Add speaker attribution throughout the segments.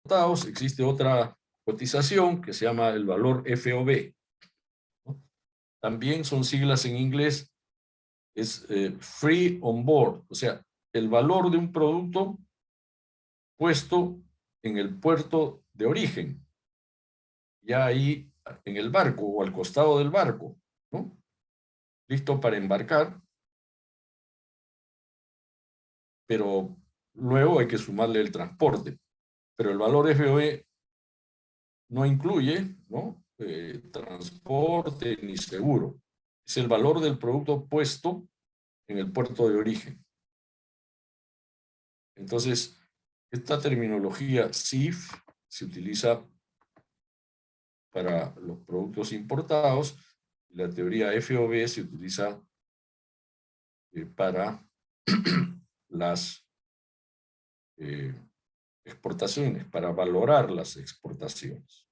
Speaker 1: importados existe otra cotización que se llama el valor FOB, ¿no? También son siglas en inglés, es Free on Board, o sea, el valor de un producto puesto en el puerto de origen, ya ahí en el barco o al costado del barco, ¿no? Listo para embarcar, pero luego hay que sumarle el transporte. Pero el valor FOB no incluye, ¿no? Transporte ni seguro. Es el valor del producto puesto en el puerto de origen. Entonces, esta terminología CIF se utiliza para los productos importados y la teoría FOB se utiliza para las exportaciones, para valorar las exportaciones.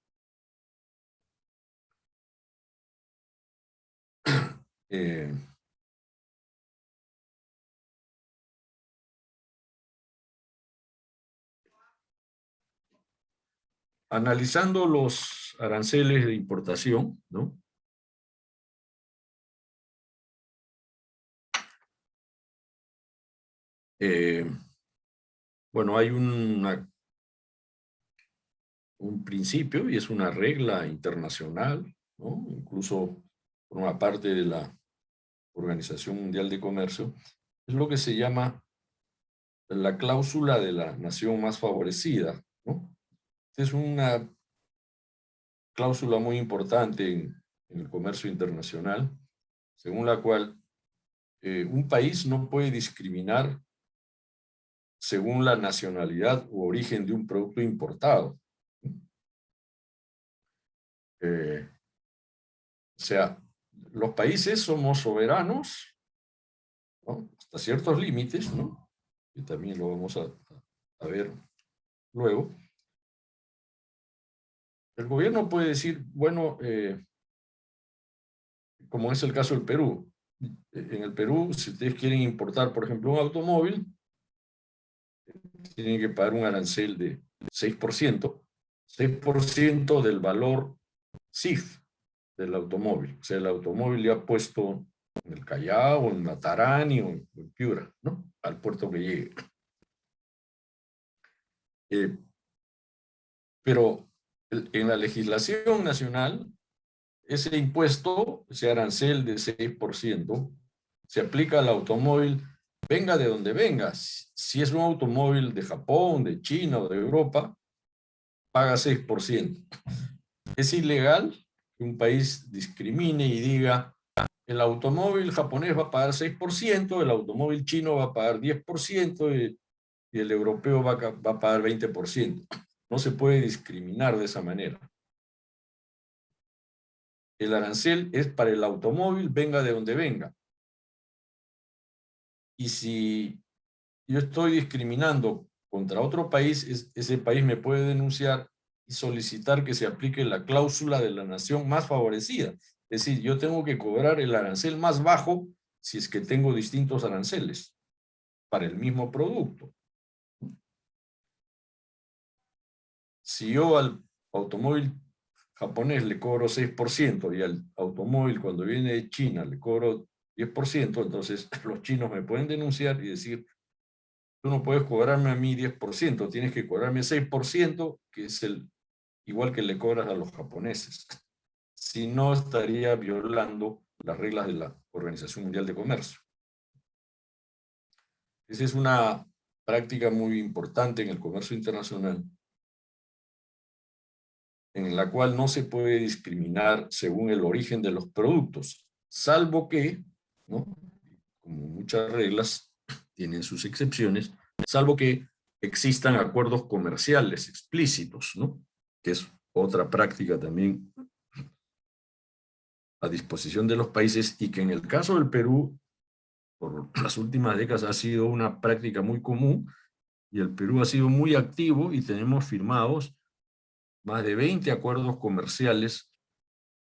Speaker 1: Analizando los aranceles de importación, ¿no? Bueno, hay un principio y es una regla internacional, ¿no? Incluso forma parte de la Organización Mundial de Comercio, es lo que se llama la cláusula de la nación más favorecida, ¿no? Es una cláusula muy importante en el comercio internacional, según la cual un país no puede discriminar según la nacionalidad u origen de un producto importado. O sea, los países somos soberanos, ¿no? Hasta ciertos límites, ¿no? Y también lo vamos a ver luego. El gobierno puede decir, bueno, como es el caso del Perú. En el Perú, si ustedes quieren importar, por ejemplo, un automóvil, tienen que pagar un arancel de 6%, 6% del valor CIF del automóvil. O sea, el automóvil ya puesto en el Callao, en Matarani o en Piura, ¿no? Al puerto que llegue. Pero en la legislación nacional, ese impuesto, ese arancel de 6%, se aplica al automóvil, venga de donde venga. Si es un automóvil de Japón, de China o de Europa, paga 6%. Es ilegal que un país discrimine y diga, el automóvil japonés va a pagar 6%, el automóvil chino va a pagar 10% y el europeo va a pagar 20%. No se puede discriminar de esa manera. El arancel es para el automóvil, venga de donde venga. Y si yo estoy discriminando contra otro país, ese país me puede denunciar y solicitar que se aplique la cláusula de la nación más favorecida. Es decir, yo tengo que cobrar el arancel más bajo si es que tengo distintos aranceles para el mismo producto. Si yo al automóvil japonés le cobro 6% y al automóvil cuando viene de China le cobro 10%, entonces los chinos me pueden denunciar y decir, tú no puedes cobrarme a mí 10%, tienes que cobrarme 6%, que es igual que le cobras a los japoneses. Si no, estaría violando las reglas de la Organización Mundial de Comercio. Esa es una práctica muy importante en el comercio internacional, en la cual no se puede discriminar según el origen de los productos, salvo que, ¿no? Como muchas reglas tienen sus excepciones, salvo que existan acuerdos comerciales explícitos, ¿no? Que es otra práctica también a disposición de los países y que en el caso del Perú, por las últimas décadas ha sido una práctica muy común y el Perú ha sido muy activo y tenemos firmados más de 20 acuerdos comerciales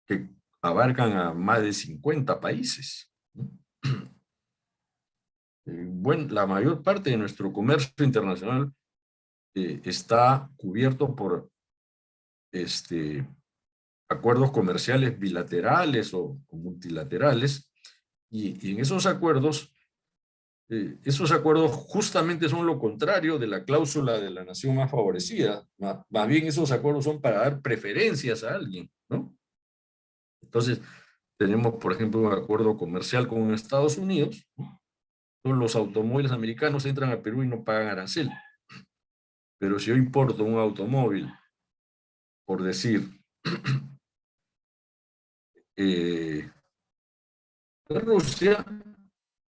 Speaker 1: que abarcan a más de 50 países, ¿no? Bueno, la mayor parte de nuestro comercio internacional está cubierto por acuerdos comerciales bilaterales o multilaterales, y en esos acuerdos justamente son lo contrario de la cláusula de la nación más favorecida. Más bien esos acuerdos son para dar preferencias a alguien, ¿no? Entonces, tenemos, por ejemplo, un acuerdo comercial con Estados Unidos, ¿no? Todos los automóviles americanos entran a Perú y no pagan arancel. Pero si yo importo un automóvil, por decir, de Rusia,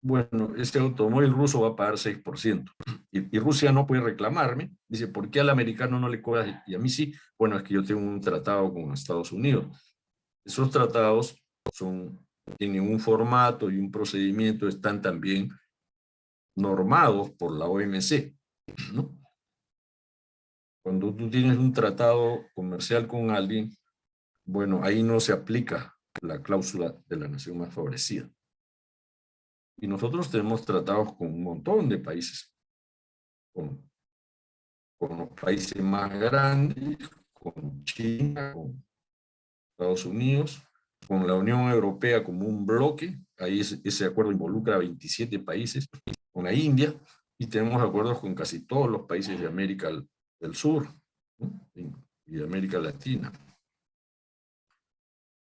Speaker 1: bueno, ese automóvil ruso va a pagar 6%. Y Rusia no puede reclamarme. Dice, ¿por qué al americano no le cobras y a mí sí? Bueno, es que yo tengo un tratado con Estados Unidos. Esos tratados tienen un formato y un procedimiento, están también normados por la OMC, ¿no? Cuando tú tienes un tratado comercial con alguien, bueno, ahí no se aplica la cláusula de la nación más favorecida. Y nosotros tenemos tratados con un montón de países, con los países más grandes, con China, con Estados Unidos, con la Unión Europea como un bloque. Ahí ese acuerdo involucra a 27 países, con la India, y tenemos acuerdos con casi todos los países de América del Sur, ¿no? Y de América Latina.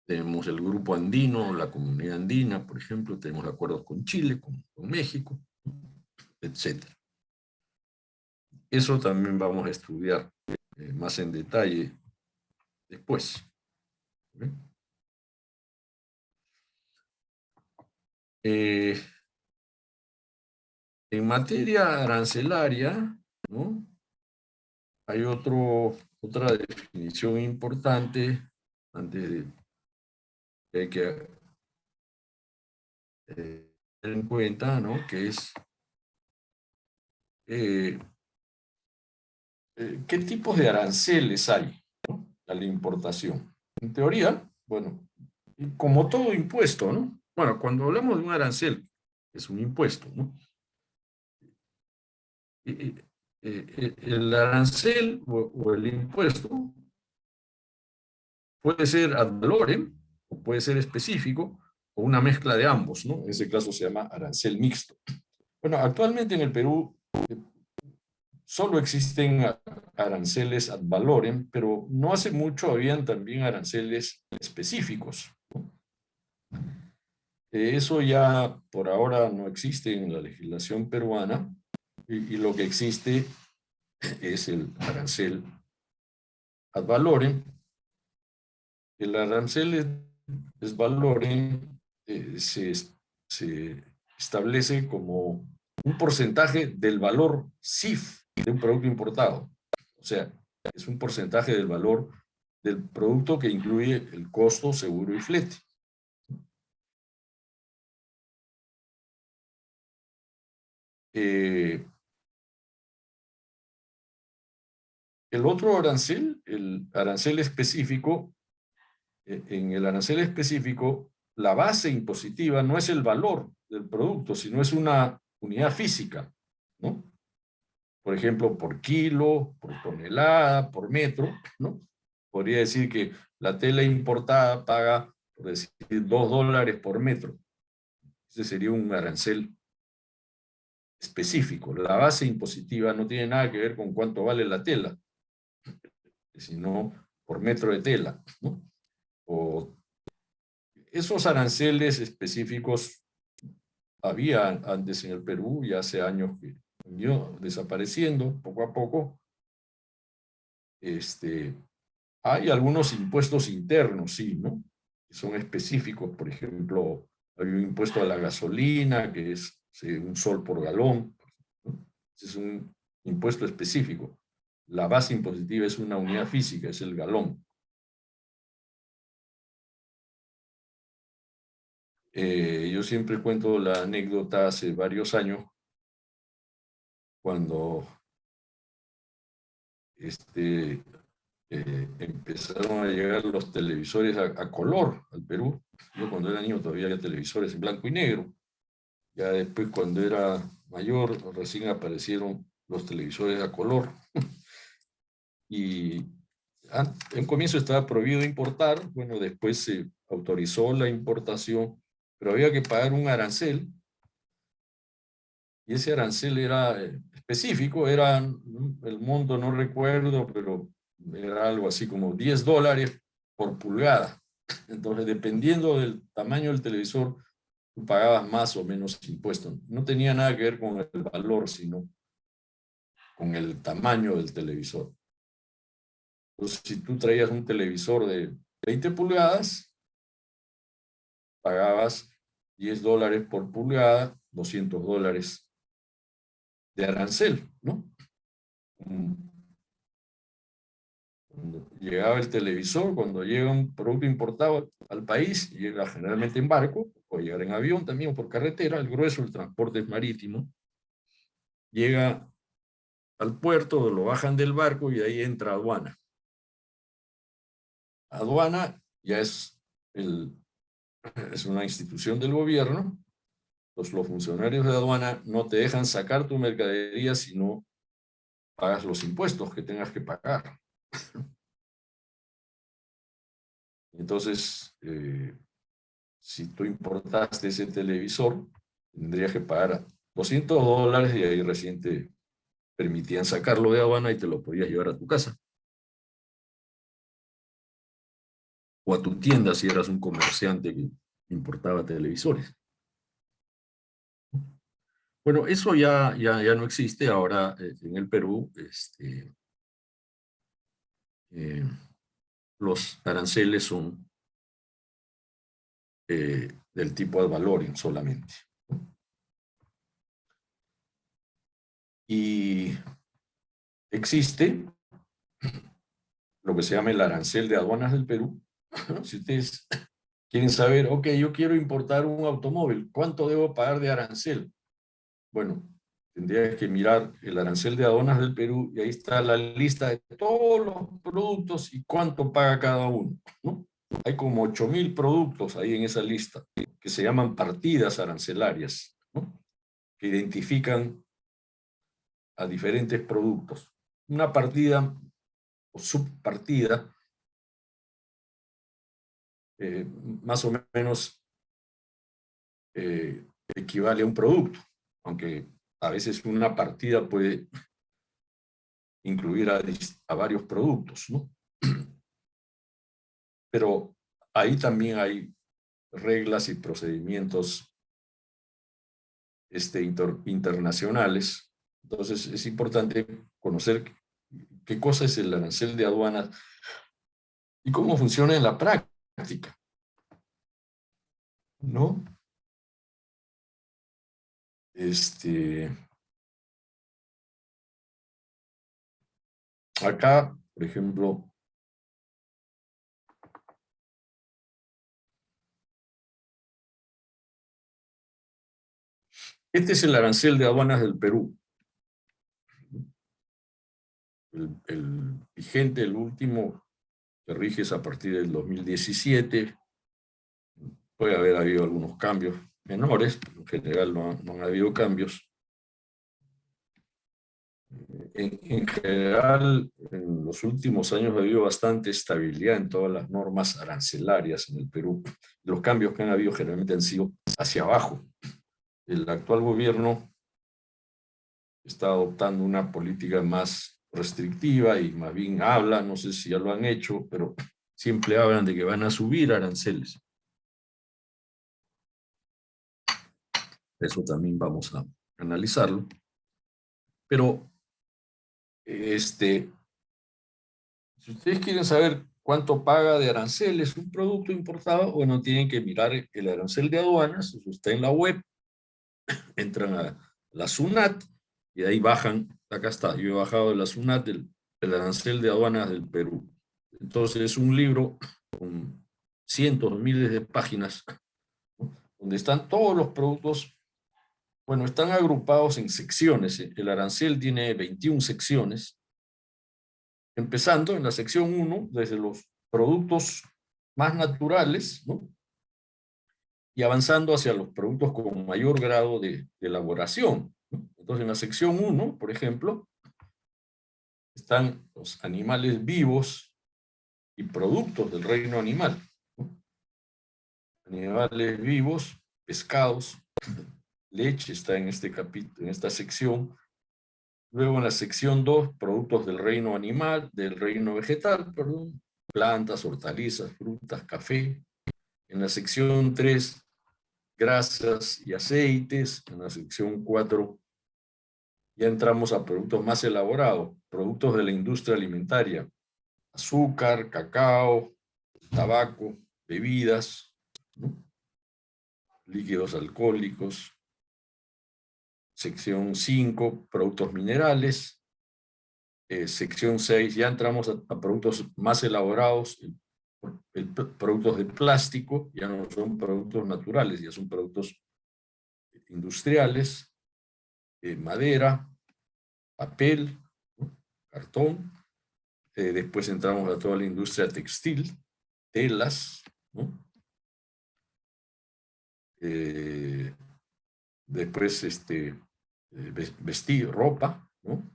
Speaker 1: Tenemos el grupo andino, la comunidad andina, por ejemplo, tenemos acuerdos con Chile, con México, etc. Eso también vamos a estudiar más en detalle después. ¿Okay? En materia arancelaria, ¿no? Hay otra definición importante antes de que hay que tener en cuenta, ¿no? Que es ¿qué tipos de aranceles hay, ¿no? A la importación? En teoría, bueno, como todo impuesto, ¿no? Bueno, cuando hablamos de un arancel, es un impuesto, ¿no? El arancel o el impuesto puede ser ad valorem, o puede ser específico, o una mezcla de ambos, ¿no? En ese caso se llama arancel mixto. Bueno, actualmente en el Perú solo existen aranceles ad valorem, pero no hace mucho habían también aranceles específicos, ¿no? Eso ya por ahora no existe en la legislación peruana, y lo que existe es el arancel ad valorem. El arancel ad valorem se establece como un porcentaje del valor CIF de un producto importado. O sea, es un porcentaje del valor del producto que incluye el costo, seguro y flete. El otro arancel, el arancel específico, en el arancel específico, la base impositiva no es el valor del producto, sino es una unidad física, ¿no? Por ejemplo, por kilo, por tonelada, por metro, ¿no? Podría decir que la tela importada paga, por decir, $2 por metro. Ese sería un arancel específico. La base impositiva no tiene nada que ver con cuánto vale la tela, sino por metro de tela, ¿no? O esos aranceles específicos había antes en el Perú, y hace años que han ido desapareciendo poco a poco. Hay algunos impuestos internos, sí, ¿no? Que son específicos. Por ejemplo, hay un impuesto a la gasolina, que es un sol por galón, ¿no? Ese es un impuesto específico. La base impositiva es una unidad física, es el galón. Yo siempre cuento la anécdota hace varios años, cuando empezaron a llegar los televisores a color al Perú. Yo cuando era niño todavía había televisores en blanco y negro. Ya después, cuando era mayor, recién aparecieron los televisores a color. y en comienzo estaba prohibido importar, bueno, después se autorizó la importación, pero había que pagar un arancel, y ese arancel era específico, era el monto, no recuerdo, pero era algo así como $10 por pulgada. Entonces, dependiendo del tamaño del televisor, tú pagabas más o menos impuestos. No tenía nada que ver con el valor, sino con el tamaño del televisor. Entonces, si tú traías un televisor de 20 pulgadas, pagabas $10 por pulgada, $200 de arancel, ¿no? Cuando llegaba el televisor, cuando llega un producto importado al país, llega generalmente en barco, o llegar en avión también o por carretera, el grueso del transporte es marítimo, llega al puerto, lo bajan del barco y ahí entra aduana. Aduana ya es una institución del gobierno. Los funcionarios de aduana no te dejan sacar tu mercadería si no pagas los impuestos que tengas que pagar. Entonces, si tú importaste ese televisor, tendrías que pagar $200 y ahí recién te permitían sacarlo de aduana y te lo podías llevar a tu casa. O a tu tienda si eras un comerciante que importaba televisores. Bueno, eso ya no existe ahora en el Perú. Los aranceles son del tipo ad valorem solamente. Y existe lo que se llama el arancel de aduanas del Perú. Si ustedes quieren saber, ok, yo quiero importar un automóvil, ¿cuánto debo pagar de arancel? Bueno, tendría que mirar el arancel de aduanas del Perú y ahí está la lista de todos los productos y cuánto paga cada uno, ¿no? Hay como 8.000 productos ahí en esa lista que se llaman partidas arancelarias, ¿no? Que identifican a diferentes productos. Una partida o subpartida más o menos equivale a un producto, aunque a veces una partida puede incluir a varios productos, ¿no? Pero ahí también hay reglas y procedimientos internacionales. Entonces es importante conocer qué cosa es el arancel de aduanas y cómo funciona en la práctica, ¿no? Acá, por ejemplo, este es el arancel de aduanas del Perú. El vigente, el último, que rige es a partir del 2017. Puede haber habido algunos cambios menores, pero en general no han habido cambios. En general, en los últimos años ha habido bastante estabilidad en todas las normas arancelarias en el Perú. Los cambios que han habido generalmente han sido hacia abajo. El actual gobierno está adoptando una política más restrictiva y más bien habla, no sé si ya lo han hecho, pero siempre hablan de que van a subir aranceles. Eso también vamos a analizarlo. Pero, si ustedes quieren saber cuánto paga de aranceles un producto importado, bueno, tienen que mirar el arancel de aduanas, eso está en la web, entran a la SUNAT y de ahí bajan, acá está, yo he bajado de la SUNAT del arancel de aduanas del Perú. Entonces es un libro con cientos, miles de páginas, ¿no? Donde están todos los productos, bueno, están agrupados en secciones. El arancel tiene 21 secciones, empezando en la sección 1, desde los productos más naturales, ¿no? Y avanzando hacia los productos con mayor grado de elaboración, ¿no? Entonces, en la sección 1, por ejemplo, están los animales vivos y productos del reino animal, ¿no? Animales vivos, pescados, leche está en este capítulo, en esta sección. Luego en la sección 2, productos del reino animal, del reino vegetal, perdón, plantas, hortalizas, frutas, café. En la sección 3, grasas y aceites. En la sección 4, ya entramos a productos más elaborados, productos de la industria alimentaria, azúcar, cacao, tabaco, bebidas, ¿no? Líquidos alcohólicos. Sección 5, productos minerales. Sección 6, ya entramos a productos más elaborados, productos de plástico, ya no son productos naturales, ya son productos industriales, madera, papel, ¿no? Cartón. Después entramos a toda la industria textil, telas, ¿no? Después vestir, ropa, ¿no?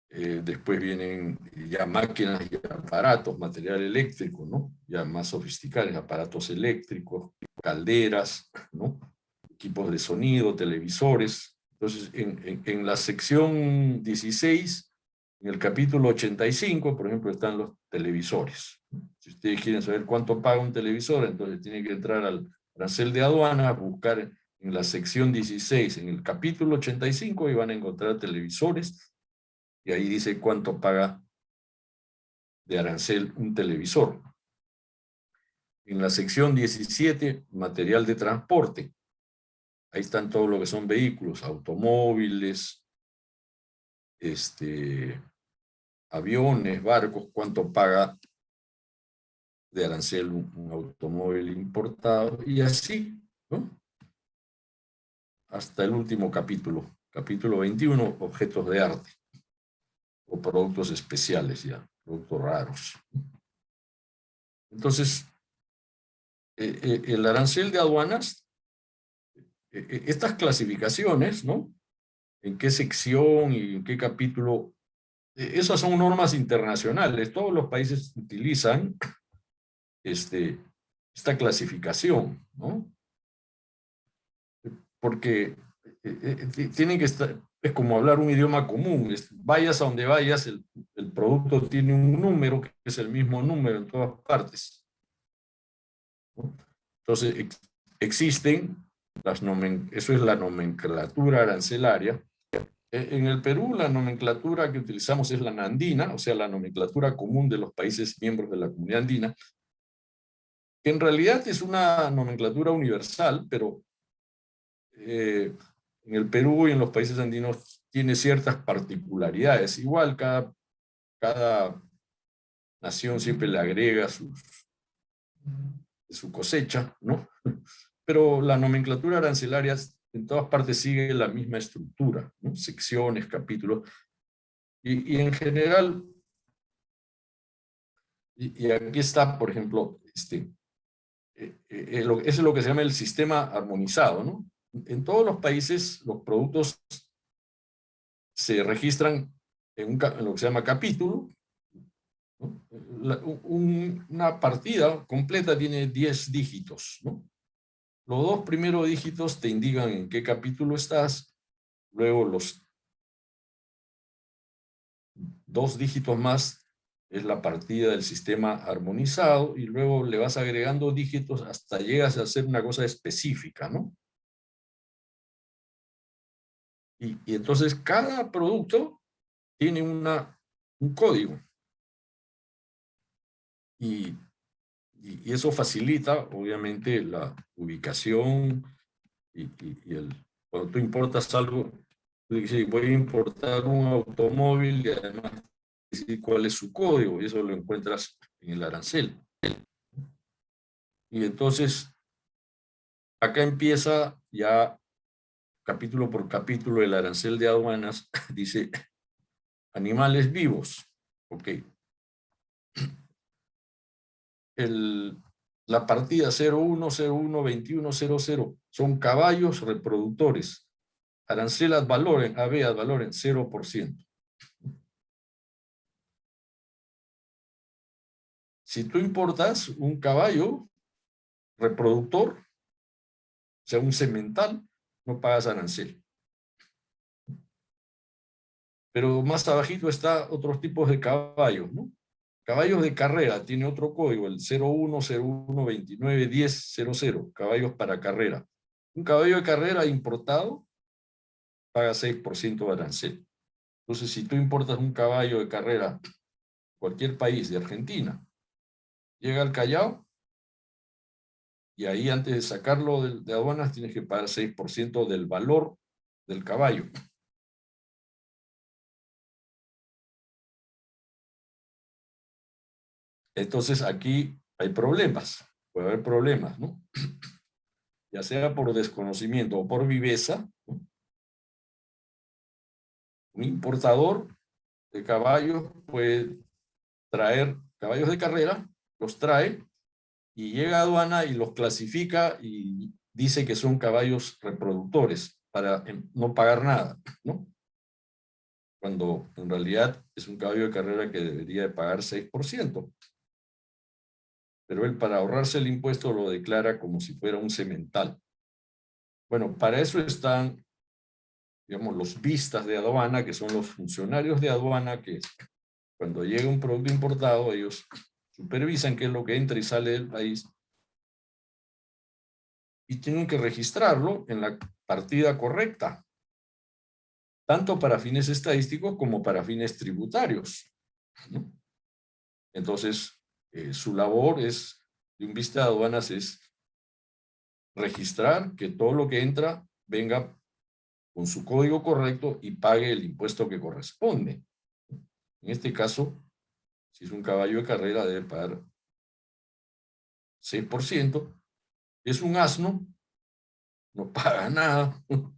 Speaker 1: Después vienen ya máquinas y aparatos, material eléctrico, ¿no? Ya más sofisticados, aparatos eléctricos, calderas, ¿no? Equipos de sonido, televisores. Entonces, en la sección 16, en el capítulo 85, por ejemplo, están los televisores. Si ustedes quieren saber cuánto paga un televisor, entonces tienen que entrar al arancel de aduana, buscar en la sección 16, en el capítulo 85, y van a encontrar televisores, y ahí dice cuánto paga de arancel un televisor. En la sección 17, material de transporte. Ahí están todo lo que son vehículos, automóviles, aviones, barcos, cuánto paga de arancel un automóvil importado, y así, ¿no? Hasta el último capítulo, capítulo 21, objetos de arte o productos especiales, ya, productos raros. Entonces, el arancel de aduanas, estas clasificaciones, ¿no? En qué sección y en qué capítulo, esas son normas internacionales. Todos los países utilizan esta clasificación, ¿no? Porque tienen que estar, es como hablar un idioma común. Vayas a donde vayas, el producto tiene un número que es el mismo número en todas partes, ¿no? Entonces, existen eso es la nomenclatura arancelaria. En el Perú, la nomenclatura que utilizamos es la nandina, o sea, la nomenclatura común de los países miembros de la Comunidad Andina, que en realidad es una nomenclatura universal, pero en el Perú y en los países andinos tiene ciertas particularidades. Igual cada nación siempre le agrega su cosecha, ¿no? Pero la nomenclatura arancelaria en todas partes sigue la misma estructura, ¿no? Secciones, capítulos, y en general, y aquí está, por ejemplo, eso es lo que se llama el sistema armonizado, ¿no? En todos los países los productos se registran en lo que se llama capítulo, ¿no? Una partida completa tiene 10 dígitos, ¿no? Los dos primeros dígitos te indican en qué capítulo estás, luego los 2 dígitos más es la partida del sistema armonizado, y luego le vas agregando dígitos hasta llegas a hacer una cosa específica, ¿no? Y entonces cada producto tiene un código, y eso facilita, obviamente, la ubicación cuando tú importas algo, tú dices, voy a importar un automóvil, y además decir cuál es su código, y eso lo encuentras en el arancel. Y entonces, acá empieza ya capítulo por capítulo el arancel de aduanas. Dice, animales vivos. Ok. La partida 01, 01, 21, 00 son caballos reproductores. arancel ad valorem, AB ad valorem, 0%. Si tú importas un caballo reproductor, o sea, un semental, no pagas arancel. Pero más abajito está otros tipos de caballos, ¿no? Caballos de carrera, tiene otro código, el 0101291000, caballos para carrera. Un caballo de carrera importado paga 6% de arancel. Entonces, si tú importas un caballo de carrera, cualquier país de Argentina, llega al Callao, y ahí antes de sacarlo de aduanas tienes que pagar 6% del valor del caballo. Entonces aquí hay problemas, puede haber problemas, ¿no? Ya sea por desconocimiento o por viveza, ¿no? Un importador de caballos puede traer caballos de carrera, los trae y llega a aduana y los clasifica y dice que son caballos reproductores para no pagar nada, ¿no? Cuando en realidad es un caballo de carrera que debería de pagar 6%. Pero él, para ahorrarse el impuesto, lo declara como si fuera un semental. Bueno, para eso están, digamos, los vistas de aduana, que son los funcionarios de aduana que cuando llega un producto importado, ellos supervisan qué es lo que entra y sale del país y tienen que registrarlo en la partida correcta, tanto para fines estadísticos como para fines tributarios, ¿no? Entonces, su labor de un vista de aduanas es registrar que todo lo que entra venga con su código correcto y pague el impuesto que corresponde. En este caso, si es un caballo de carrera, debe pagar 6%. Es un asno, no paga nada, ¿no?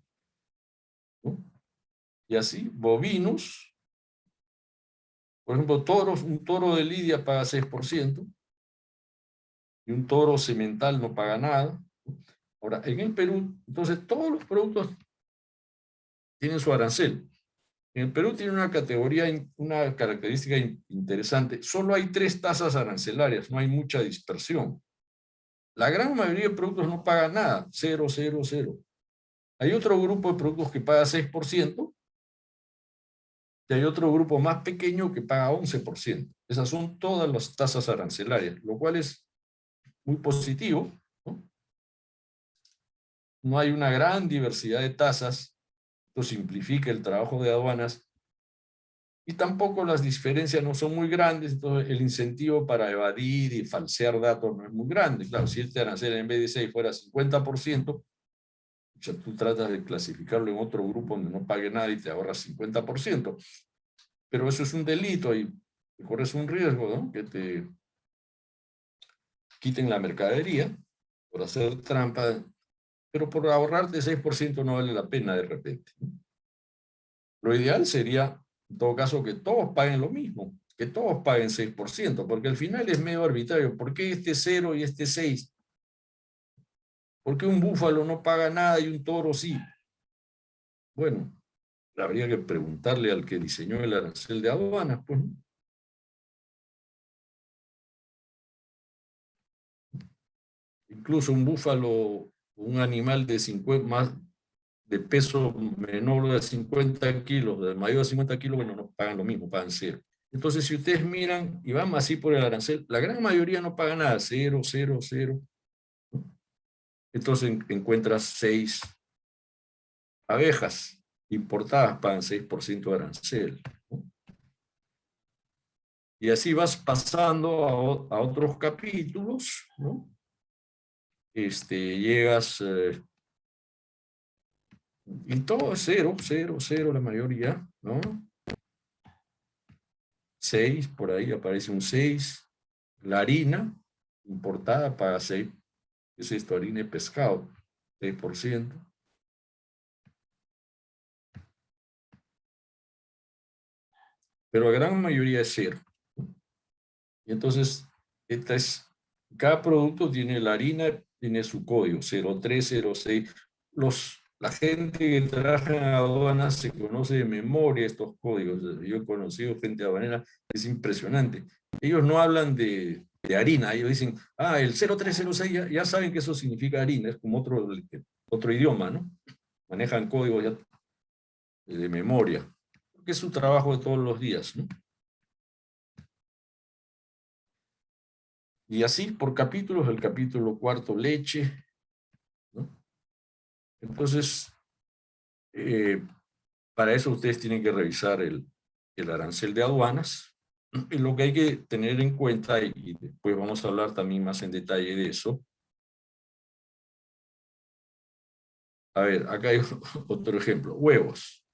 Speaker 1: Y así, bovinos, por ejemplo, toros, un toro de lidia paga 6%, y un toro semental no paga nada. Ahora, en el Perú, entonces todos los productos tienen su arancel. En el Perú tiene una categoría, una característica interesante. Solo hay 3 tasas arancelarias, no hay mucha dispersión. La gran mayoría de productos no paga nada, 0, 0, 0. Hay otro grupo de productos que paga 6%, y hay otro grupo más pequeño que paga 11%. Esas son todas las tasas arancelarias, lo cual es muy positivo, ¿no? No hay una gran diversidad de tasas, esto simplifica el trabajo de aduanas, y tampoco las diferencias no son muy grandes, entonces el incentivo para evadir y falsear datos no es muy grande. Claro, si este arancel en vez de 6 fuera 50%, o sea, tú tratas de clasificarlo en otro grupo donde no pague nada y te ahorras 50%. Pero eso es un delito y corres un riesgo, ¿no? Que te quiten la mercadería por hacer trampa, pero por ahorrarte 6% no vale la pena de repente. Lo ideal sería, en todo caso, que todos paguen lo mismo, que todos paguen 6%, porque al final es medio arbitrario. ¿Por qué este 0 y este 6? ¿Por qué un búfalo no paga nada y un toro sí? Bueno, habría que preguntarle al que diseñó el arancel de aduanas, pues. Incluso un búfalo, un animal de 50, más de peso menor de 50 kilos, de mayor de 50 kilos, bueno, no pagan lo mismo, pagan 0. Entonces, si ustedes miran y van así por el arancel, la gran mayoría no paga nada, 0, 0, 0. Entonces encuentras 6 abejas importadas, pagan 6% de arancel, ¿no? Y así vas pasando a otros capítulos, ¿no? Llegas, y todo es 0, 0, 0 la mayoría, ¿no? 6, por ahí aparece un 6. La harina importada paga 6. ¿Qué es esto? Harina de pescado, 6%. Pero la gran mayoría es 0. Y entonces, cada producto tiene la harina, tiene su código, 03, 06. Los La gente que trabaja en aduanas se conoce de memoria estos códigos. Yo he conocido gente aduanera, es impresionante. Ellos no hablan de harina, ellos dicen, ah, el 0306, ya saben que eso significa harina, es como otro idioma, ¿no? Manejan códigos ya de memoria, porque es su trabajo de todos los días, ¿no? Y así por capítulos, el capítulo cuarto, leche, ¿no? Entonces, para eso ustedes tienen que revisar el arancel de aduanas. Y lo que hay que tener en cuenta, y después vamos a hablar también más en detalle de eso. A ver, acá hay otro ejemplo. Huevos.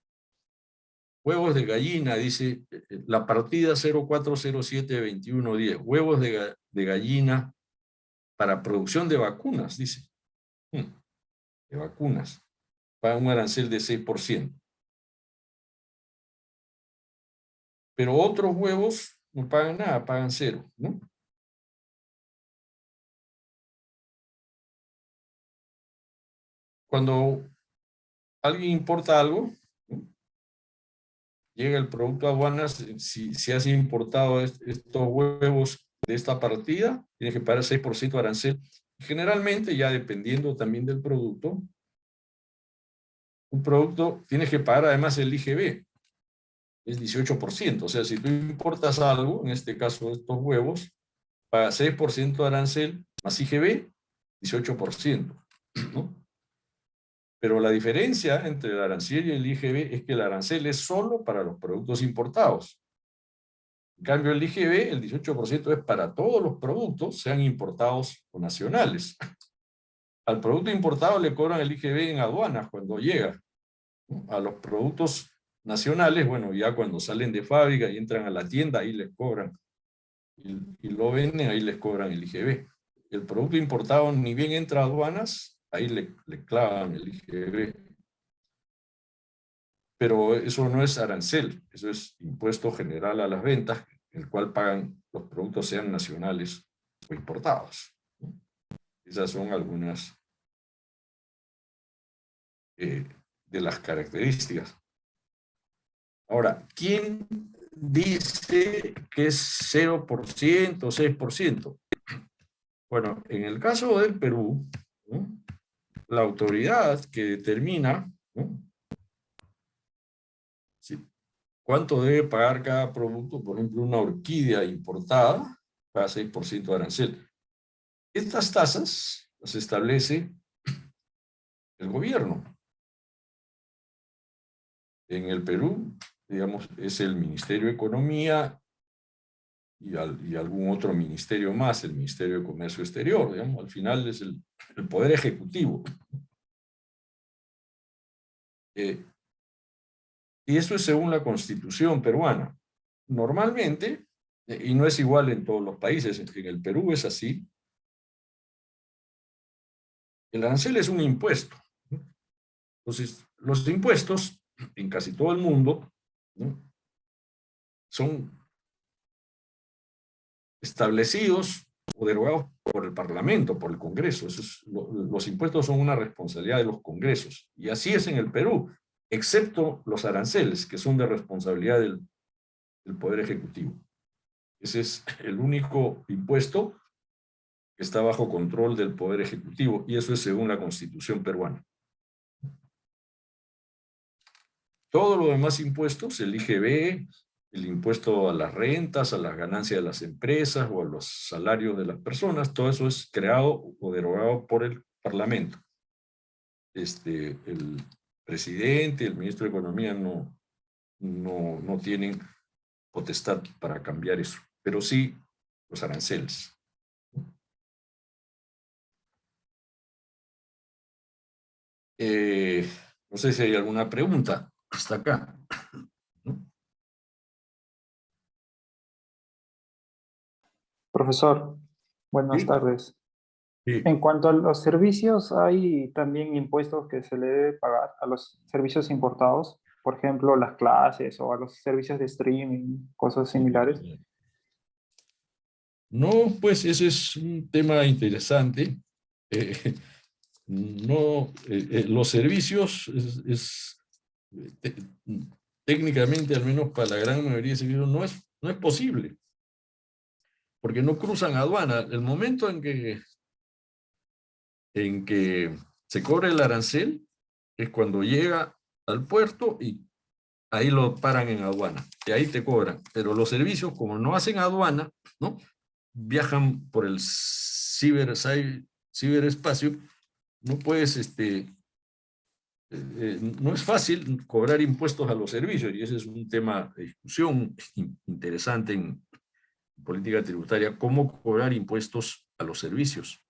Speaker 1: Huevos de gallina, dice la partida 04072110. Huevos de gallina para producción de vacunas, dice. De vacunas. Para un arancel de 6%. Pero otros huevos no pagan nada, pagan 0, ¿no? Cuando alguien importa algo, ¿no? Llega el producto a aduanas, si has importado estos huevos de esta partida, tienes que pagar 6% de arancel. Generalmente, ya dependiendo también del producto, un producto tienes que pagar además el IGB, es 18%. O sea, si tú importas algo, en este caso estos huevos, pagas 6% de arancel más IGB, 18%, ¿no? Pero la diferencia entre el arancel y el IGB es que el arancel es solo para los productos importados. En cambio, el IGB, el 18% es para todos los productos, sean importados o nacionales. Al producto importado le cobran el IGB en aduanas cuando llega, ¿no? A los productos nacionales, bueno, ya cuando salen de fábrica y entran a la tienda, ahí les cobran. Y lo venden, ahí les cobran el IGB. El producto importado ni bien entra a aduanas, ahí le clavan el IGB. Pero eso no es arancel, eso es impuesto general a las ventas, el cual pagan los productos sean nacionales o importados. Esas son algunas de las características. Ahora, ¿quién dice que es 0% o 6%? Bueno, en el caso del Perú, ¿no? La autoridad que determina, ¿no? Sí, cuánto debe pagar cada producto, por ejemplo, una orquídea importada, paga 6% de arancel. Estas tasas las establece el gobierno. En el Perú, digamos, es el Ministerio de Economía y algún otro ministerio más, el Ministerio de Comercio Exterior, digamos, al final es el Poder Ejecutivo. Y eso es según la Constitución peruana. Normalmente, y no es igual en todos los países, en el Perú es así, el arancel es un impuesto, ¿no? Entonces, los impuestos en casi todo el mundo, ¿no? Son establecidos o derogados por el Parlamento, por el Congreso. Los impuestos son una responsabilidad de los congresos. Y así es en el Perú, excepto los aranceles, que son de responsabilidad del Poder Ejecutivo. Ese es el único impuesto que está bajo control del Poder Ejecutivo, y eso es según la Constitución peruana. Todos los demás impuestos, el IGB, el impuesto a las rentas, a las ganancias de las empresas o a los salarios de las personas, todo eso es creado o derogado por el Parlamento. El presidente, el ministro de Economía no tienen potestad para cambiar eso, pero sí los aranceles. No sé si hay alguna pregunta hasta acá, ¿no?
Speaker 2: Profesor, buenas
Speaker 1: Sí,
Speaker 2: tardes.
Speaker 1: sí.
Speaker 2: En cuanto a los servicios, ¿hay también impuestos que se le debe pagar a los servicios importados? Por ejemplo, las clases o a los servicios de streaming, cosas similares.
Speaker 1: No, pues ese es un tema interesante. no, los servicios te- técnicamente, al menos para la gran mayoría de servicios, no es posible, porque no cruzan aduana. El momento en que se cobra el arancel es cuando llega al puerto y ahí lo paran en aduana, y ahí te cobran. Pero los servicios, como no hacen aduana, ¿no? Viajan por el ciberespacio, no puedes, no es fácil cobrar impuestos a los servicios, y ese es un tema de discusión interesante en política tributaria, cómo cobrar impuestos a los servicios.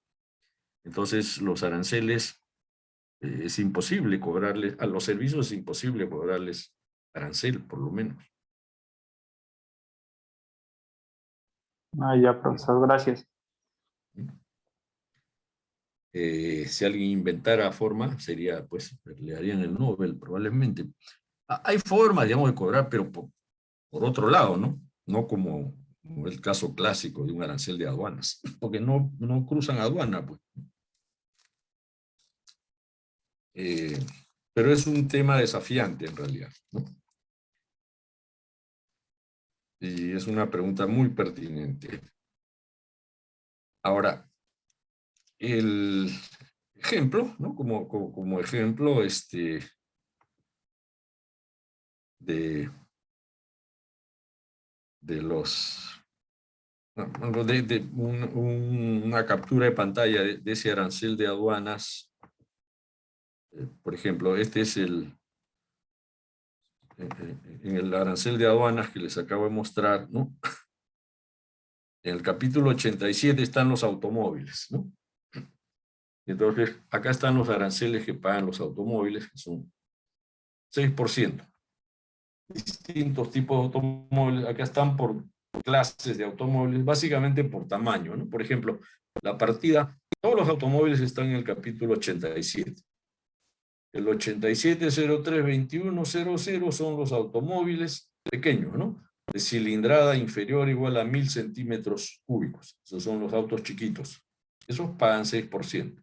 Speaker 1: Entonces, los aranceles, es imposible cobrarles, a los servicios es imposible cobrarles arancel, por lo menos.
Speaker 2: Ah, ya, profesor, gracias.
Speaker 1: Si alguien inventara forma, sería, pues, le darían el Nobel, probablemente. Hay formas, digamos, de cobrar, pero por otro lado, ¿no? No como el caso clásico de un arancel de aduanas, porque no cruzan aduana, pues. Eh, pero es un tema desafiante, en realidad, ¿no? Y es una pregunta muy pertinente. Ahora, el ejemplo, ¿no? Como ejemplo, de los, bueno, una captura de pantalla de ese arancel de aduanas. Por ejemplo, este es en el arancel de aduanas que les acabo de mostrar, ¿no? En el capítulo 87 están los automóviles, ¿no? Entonces, acá están los aranceles que pagan los automóviles, que son 6%. Distintos tipos de automóviles, acá están por clases de automóviles, básicamente por tamaño, ¿no? Por ejemplo, la partida, todos los automóviles están en el capítulo 87. El 87032100 son los automóviles pequeños, ¿no? De cilindrada inferior o igual a 1000 centímetros cúbicos. Esos son los autos chiquitos. Esos pagan 6%.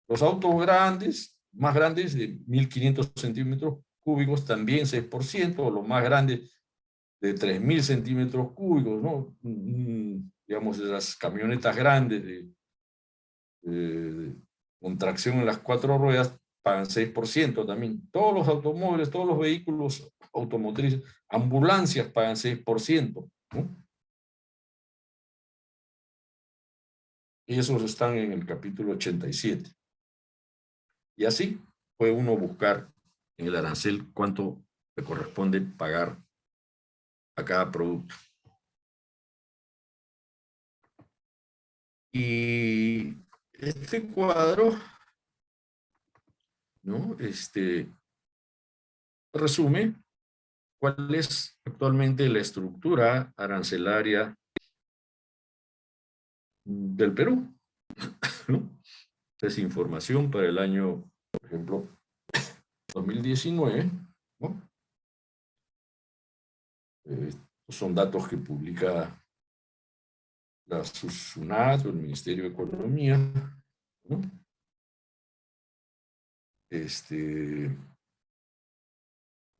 Speaker 1: Los autos grandes, más grandes, de 1500 centímetros cúbicos, también 6%, o los más grandes de 3000 centímetros cúbicos, ¿no? Digamos, esas camionetas grandes con tracción en las 4 ruedas, pagan 6% también. Todos los automóviles, todos los vehículos automotrices, ambulancias pagan 6%, ¿no? Y esos están en el capítulo 87. Y así puede uno buscar en el arancel cuánto le corresponde pagar a cada producto. Y este cuadro, ¿no? Resume cuál es actualmente la estructura arancelaria del Perú, ¿no? Es información para el año, por ejemplo, 2019, ¿no? Son datos que publica la SUNAT o el Ministerio de Economía, ¿no?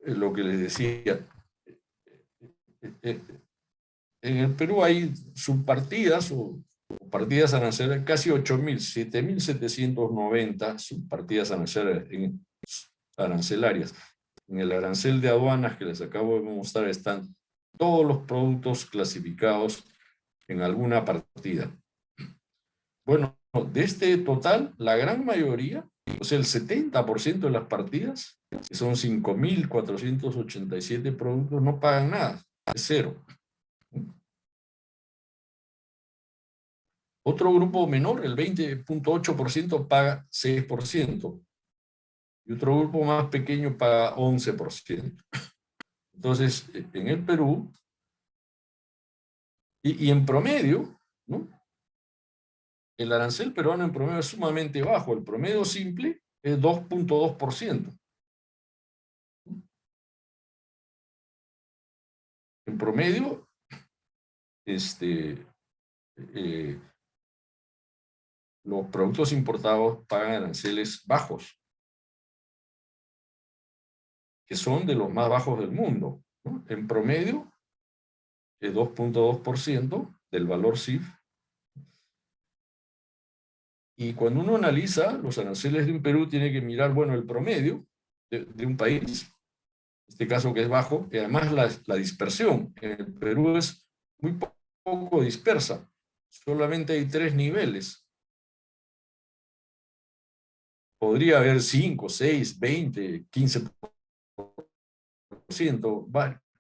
Speaker 1: Lo que les decía, en el Perú hay subpartidas o partidas arancelarias, casi 8.000, 7.790 subpartidas arancelarias. En el arancel de aduanas que les acabo de mostrar están todos los productos clasificados en alguna partida. Bueno, de este total, la gran mayoría, o sea, el 70% de las partidas, que son 5.487 productos, no pagan nada, es cero. Otro grupo menor, el 20.8%, paga 6%. Y otro grupo más pequeño paga 11%. Entonces, en el Perú, y en promedio, ¿no? El arancel peruano en promedio es sumamente bajo. El promedio simple es 2.2%. En promedio, eh, los productos importados pagan aranceles bajos, que son de los más bajos del mundo, ¿no? En promedio, es 2.2% del valor CIF. Y cuando uno analiza los aranceles de un Perú, tiene que mirar, bueno, el promedio de un país, en este caso que es bajo, y además la dispersión. En el Perú es muy poco dispersa, solamente hay 3 niveles. Podría haber 5, 6, 20, 15%,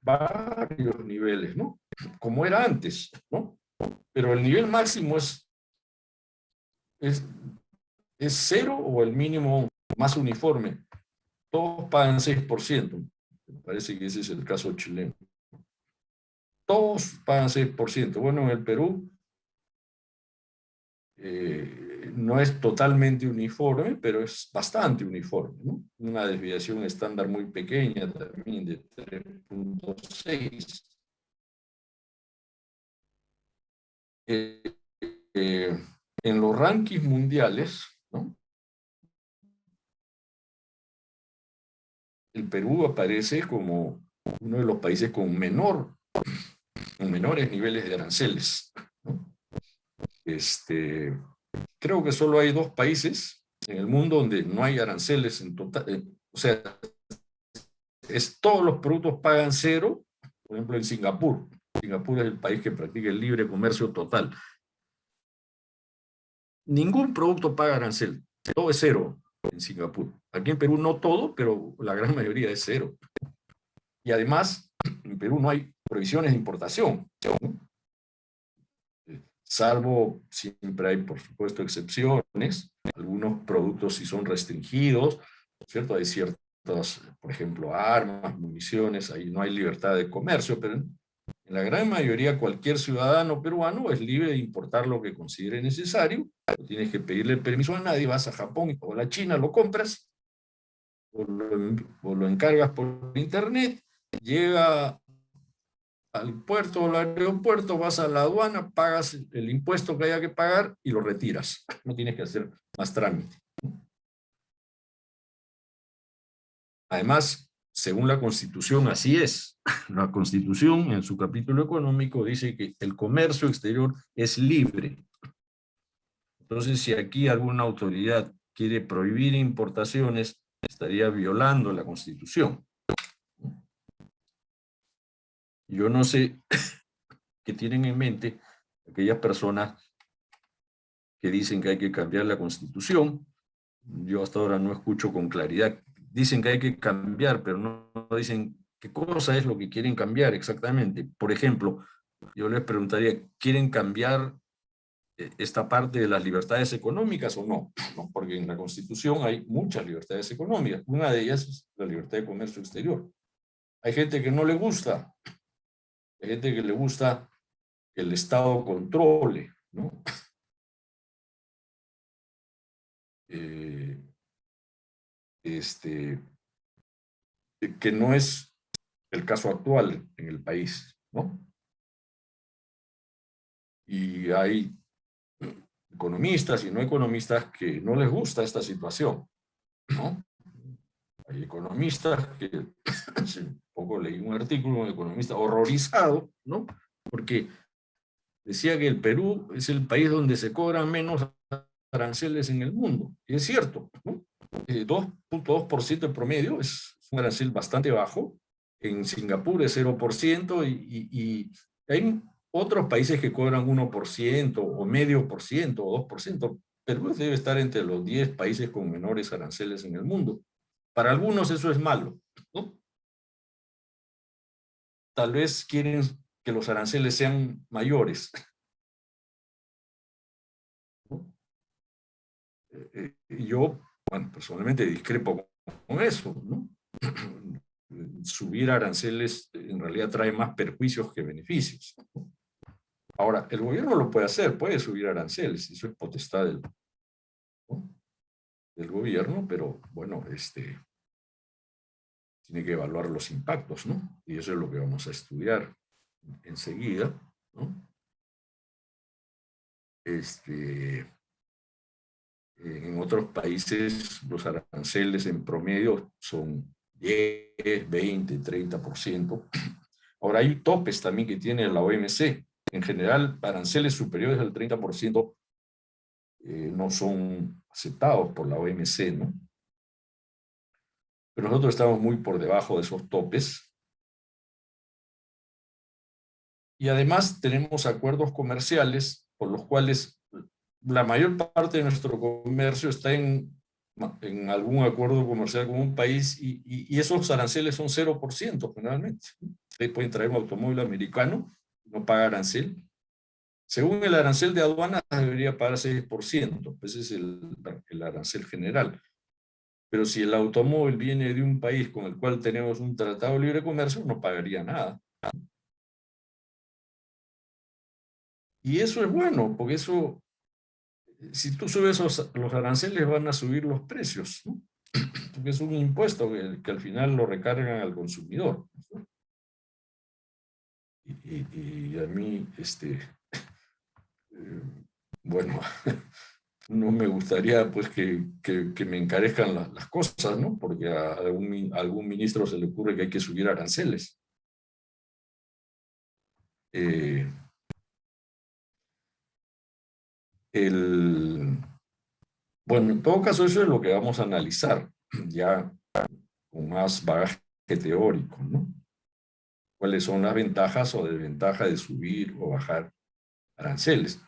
Speaker 1: varios niveles, ¿no? Como era antes, ¿no? Pero el nivel máximo es, es 0 o el mínimo más uniforme. Todos pagan 6%. Me parece que ese es el caso chileno. Todos pagan 6%. Bueno, en el Perú no es totalmente uniforme, pero es bastante uniforme, ¿no? Una desviación estándar muy pequeña también de 3.6. Eh, en los rankings mundiales, ¿no? El Perú aparece como uno de los países con menores niveles de aranceles, ¿no? Creo que solo hay 2 países en el mundo donde no hay aranceles en total, o sea, todos los productos pagan 0, por ejemplo en Singapur. Singapur es el país que practica el libre comercio total. Ningún producto paga arancel, todo es 0 en Singapur. Aquí en Perú no todo, pero la gran mayoría es 0. Y además, en Perú no hay prohibiciones de importación, ¿no? Salvo, siempre hay, por supuesto, excepciones. Algunos productos sí son restringidos, ¿cierto? Hay ciertas, por ejemplo, armas, municiones, ahí no hay libertad de comercio, pero en la gran mayoría cualquier ciudadano peruano es libre de importar lo que considere necesario. No tienes que pedirle permiso a nadie, vas a Japón o a la China, lo compras o lo encargas por internet, llega al puerto o al aeropuerto, vas a la aduana, pagas el impuesto que haya que pagar y lo retiras. No tienes que hacer más trámite. Además, según la Constitución, así es. La Constitución, en su capítulo económico, dice que el comercio exterior es libre. Entonces, si aquí alguna autoridad quiere prohibir importaciones, estaría violando la Constitución. Yo no sé qué tienen en mente aquellas personas que dicen que hay que cambiar la Constitución. Yo hasta ahora no escucho con claridad. Dicen que hay que cambiar, pero no dicen qué cosa es lo que quieren cambiar exactamente. Por ejemplo, yo les preguntaría, ¿quieren cambiar esta parte de las libertades económicas o no? ¿No? Porque en la Constitución hay muchas libertades económicas. Una de ellas es la libertad de comercio exterior. Hay gente que no le gusta. Hay gente que le gusta que el Estado controle, ¿no? Eh, este, que no es el caso actual en el país, ¿no? Y hay economistas y no economistas que no les gusta esta situación, ¿no? Hay economistas que, hace poco leí un artículo, un economista horrorizado, ¿no? Porque decía que el Perú es el país donde se cobran menos aranceles en el mundo. Y es cierto, ¿no? 2.2% de promedio es un arancel bastante bajo. En Singapur es 0% y hay otros países que cobran 1% o medio por ciento o 2%. Perú debe estar entre los 10 países con menores aranceles en el mundo. Para algunos eso es malo, ¿no? Tal vez quieren que los aranceles sean mayores, ¿no? Yo, bueno, personalmente discrepo con eso, ¿no? Subir aranceles en realidad trae más perjuicios que beneficios. Ahora, el gobierno lo puede hacer, puede subir aranceles, eso es potestad ¿no? del gobierno, pero bueno, tiene que evaluar los impactos, ¿no? Y eso es lo que vamos a estudiar enseguida, ¿no? En otros países los aranceles en promedio son 10, 20, 30%. Ahora hay topes también que tiene la OMC. En general, aranceles superiores al 30% no son aceptados por la OMC, ¿no? Pero nosotros estamos muy por debajo de esos topes. Y además tenemos acuerdos comerciales por los cuales la mayor parte de nuestro comercio está en algún acuerdo comercial con un país y esos aranceles son 0% generalmente. Ustedes pueden traer un automóvil americano, no paga arancel. Según el arancel de aduanas debería pagar 6%, ese es el arancel general. Pero si el automóvil viene de un país con el cual tenemos un tratado de libre comercio, no pagaría nada. Y eso es bueno, porque eso, si tú subes los aranceles, van a subir los precios, ¿no? Porque es un impuesto que al final lo recargan al consumidor, ¿no? Y a mí, bueno, no me gustaría pues que me encarezcan las cosas, ¿no? Porque a algún ministro se le ocurre que hay que subir aranceles. Bueno, en todo caso eso es lo que vamos a analizar, ya con más bagaje teórico, ¿no? ¿Cuáles son las ventajas o desventajas de subir o bajar aranceles?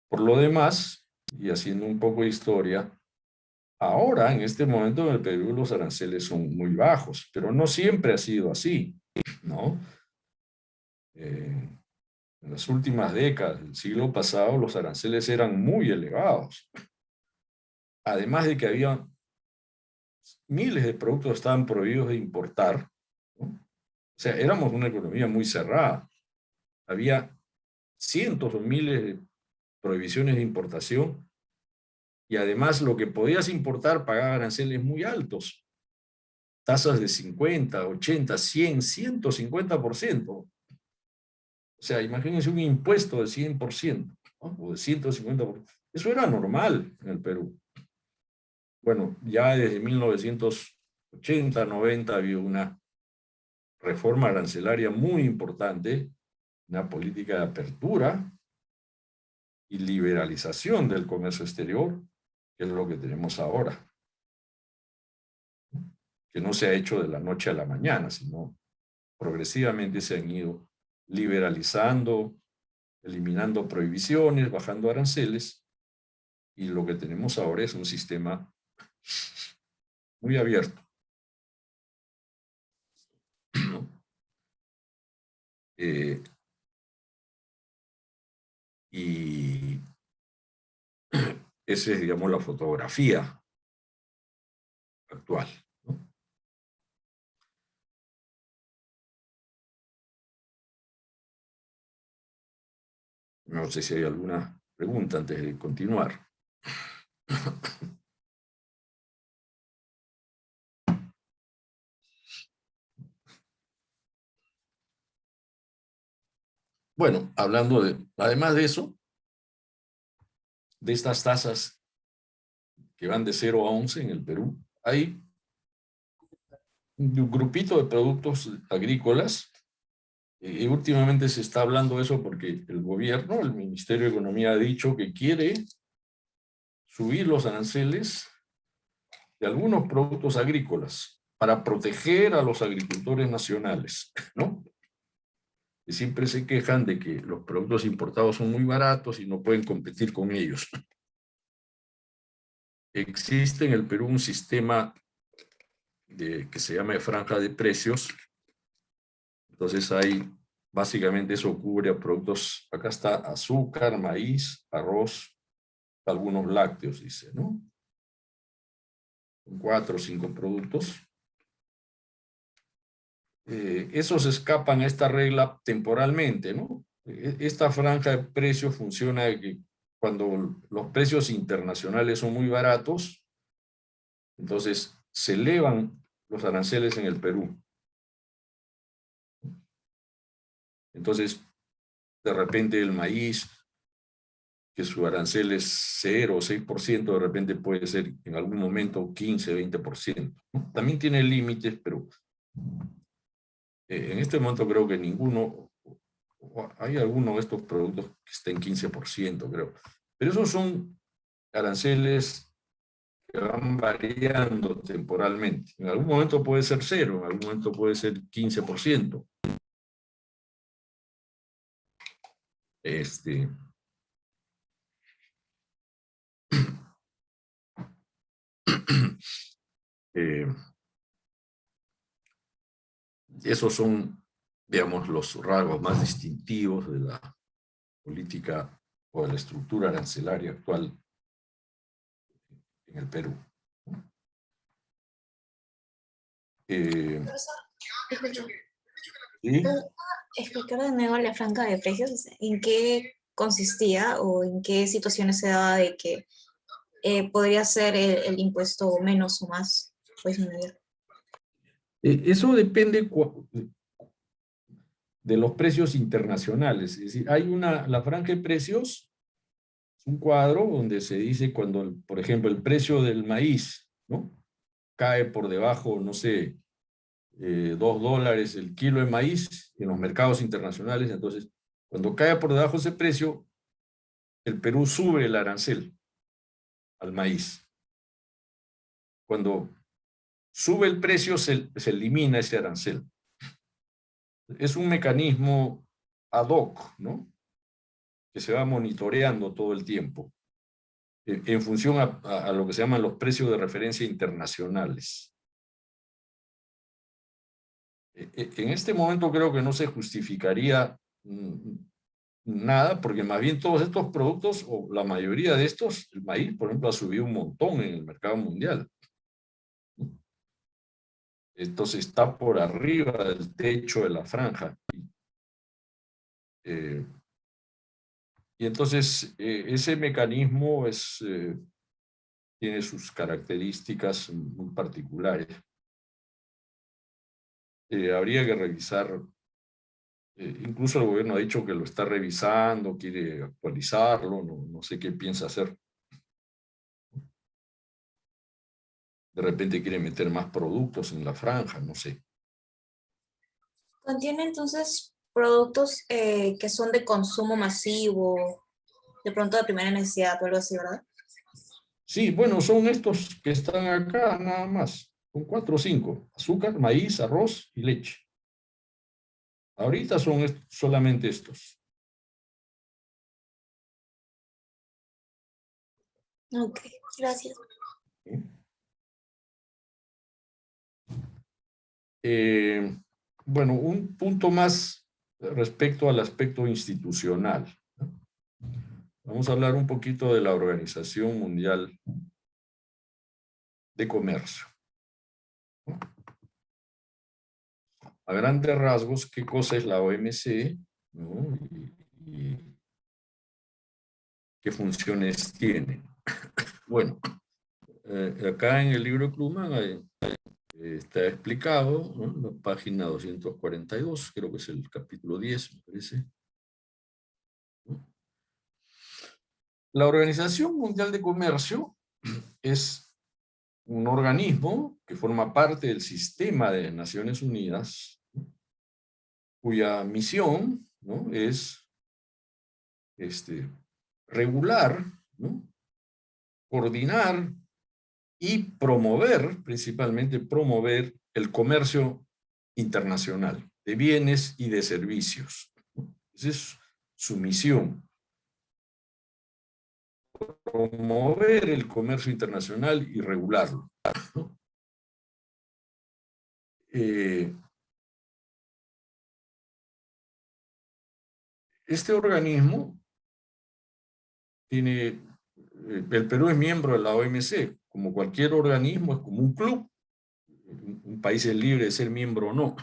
Speaker 1: Por lo demás, y haciendo un poco de historia, ahora, en este momento en el Perú, los aranceles son muy bajos, pero no siempre ha sido así, ¿no? En las últimas décadas del siglo pasado, los aranceles eran muy elevados. Además de que había miles de productos que estaban prohibidos de importar, ¿no? O sea, éramos una economía muy cerrada. Había cientos o miles de prohibiciones de importación y además lo que podías importar pagaba aranceles muy altos, tasas de 50, 80, 100, 150%. O sea, imagínense un impuesto de 100%, ¿no? O de 150%. Eso era normal en el Perú. Bueno, ya desde 1980, 90 había una reforma arancelaria muy importante, una política de apertura y liberalización del comercio exterior, que es lo que tenemos ahora, que no se ha hecho de la noche a la mañana, sino progresivamente se han ido liberalizando, eliminando prohibiciones, bajando aranceles, y lo que tenemos ahora es un sistema muy abierto, ¿no? Y esa es, digamos, la fotografía actual, ¿no? No sé si hay alguna pregunta antes de continuar. Bueno, hablando además de eso, de estas tasas que van de 0 a 11 en el Perú, hay un grupito de productos agrícolas. Y últimamente se está hablando de eso porque el gobierno, el Ministerio de Economía ha dicho que quiere subir los aranceles de algunos productos agrícolas para proteger a los agricultores nacionales, ¿no? Que siempre se quejan de que los productos importados son muy baratos y no pueden competir con ellos. Existe en el Perú un sistema que se llama de franja de precios. Entonces hay, básicamente eso cubre a productos, acá está azúcar, maíz, arroz, algunos lácteos, dice, ¿no? 4 o 5 productos. Esos escapan a esta regla temporalmente, ¿no? Esta franja de precios funciona de que cuando los precios internacionales son muy baratos, entonces se elevan los aranceles en el Perú. Entonces, de repente el maíz, que su arancel es 0 o 6%, de repente puede ser en algún momento 15, 20%, ¿no? También tiene límites, pero en este momento creo que ninguno, hay algunos de estos productos que estén en 15%, creo. Pero esos son aranceles que van variando temporalmente. En algún momento puede ser 0, en algún momento puede ser 15%. Eh, esos son, digamos, los rasgos más distintivos de la política o de la estructura arancelaria actual en el Perú.
Speaker 3: Profesor,
Speaker 1: ¿Sí?
Speaker 3: explicar de nuevo la franja de precios, ¿en qué consistía o en qué situaciones se daba de que podría ser el impuesto menos o más o disminuir?
Speaker 1: Eso depende de los precios internacionales. Es decir, hay la franja de precios, es un cuadro donde se dice cuando, por ejemplo, el precio del maíz, ¿no?, cae por debajo, no sé, $2 el kilo de maíz en los mercados internacionales. Entonces, cuando cae por debajo de ese precio, el Perú sube el arancel al maíz. Cuando sube el precio, se elimina ese arancel. Es un mecanismo ad hoc, ¿no?, que se va monitoreando todo el tiempo en función a lo que se llaman los precios de referencia internacionales. En este momento creo que no se justificaría nada, porque más bien todos estos productos, o la mayoría de estos, el maíz, por ejemplo, ha subido un montón en el mercado mundial. Entonces está por arriba del techo de la franja. Y entonces ese mecanismo tiene sus características muy particulares. Habría que revisar, incluso el gobierno ha dicho que lo está revisando, quiere actualizarlo, no sé qué piensa hacer. De repente quiere meter más productos en la franja, no sé.
Speaker 3: Contiene entonces productos que son de consumo masivo, de pronto de primera necesidad o algo así, ¿verdad?
Speaker 1: Sí, bueno, son estos que están acá nada más. Son 4 o 5. Azúcar, maíz, arroz y leche. Ahorita son solamente estos.
Speaker 3: Ok, gracias.
Speaker 1: Bueno, un punto más respecto al aspecto institucional, ¿no? Vamos a hablar un poquito de la Organización Mundial de Comercio, ¿no? A grandes rasgos, ¿qué cosa es la OMC, ¿no?, y qué funciones tiene? Bueno, acá en el libro de Krugman está explicado, ¿no?, en la página 242, creo que es el capítulo 10, me parece, ¿no? La Organización Mundial de Comercio es un organismo que forma parte del sistema de Naciones Unidas, ¿no?, cuya misión, ¿no?, es regular, ¿no?, coordinar y promover, principalmente promover el comercio internacional de bienes y de servicios, ¿no? Esa es su misión. Promover el comercio internacional y regularlo, ¿no? Este organismo tiene, el Perú es miembro de la OMC, como cualquier organismo, es como un club. Un país es libre de ser miembro o no.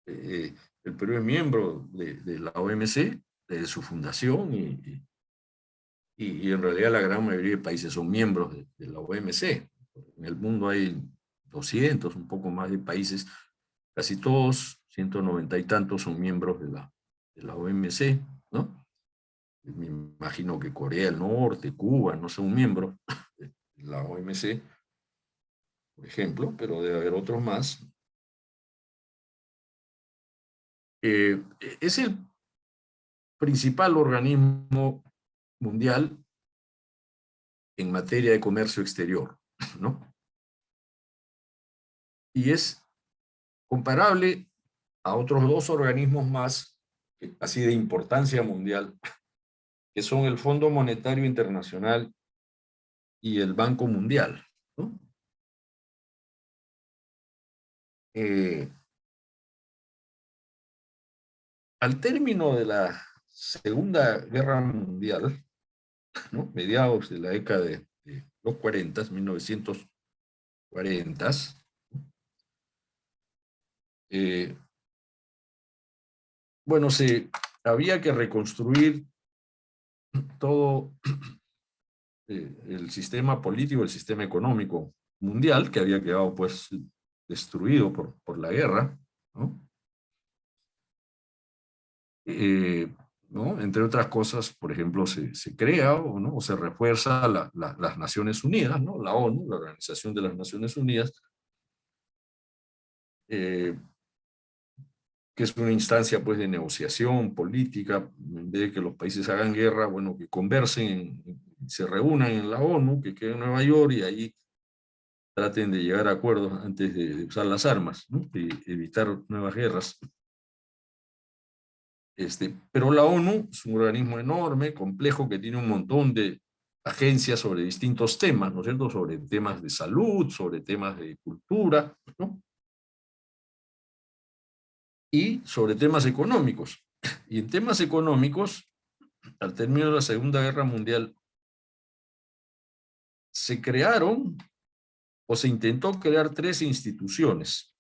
Speaker 1: El Perú es miembro de la OMC desde su fundación y en realidad la gran mayoría de países son miembros de la OMC. En el mundo hay 200, un poco más de países, casi todos, 190 y tantos son miembros de la OMC, ¿no? me imagino que Corea del Norte, Cuba, no son miembros de la OMC, por ejemplo, pero debe haber otros más. Es el principal organismo mundial en materia de comercio exterior, ¿no? Y es comparable a otros dos organismos más, así de importancia mundial, que son el Fondo Monetario Internacional y el Banco Mundial, ¿no? Al término de la Segunda Guerra Mundial, ¿no? Mediados de la década de los 40, 1940, bueno, había que reconstruir todo el sistema político, el sistema económico mundial, que había quedado pues destruido por la guerra, ¿no? ¿No? Entre otras cosas, por ejemplo, se crea ¿no? o se refuerza las Naciones Unidas, ¿no? La ONU, la Organización de las Naciones Unidas, que es una instancia pues, de negociación política, en vez de que los países hagan guerra, bueno, que conversen, se reúnan en la ONU, que quede en Nueva York, y ahí traten de llegar a acuerdos antes de usar las armas, ¿no? Y evitar nuevas guerras. Pero la ONU es un organismo enorme, complejo, que tiene un montón de agencias sobre distintos temas, ¿no es cierto? Sobre temas de salud, sobre temas de cultura, ¿no? Y sobre temas económicos. Y en temas económicos, al término de la Segunda Guerra Mundial, se crearon o se intentó crear 3 instituciones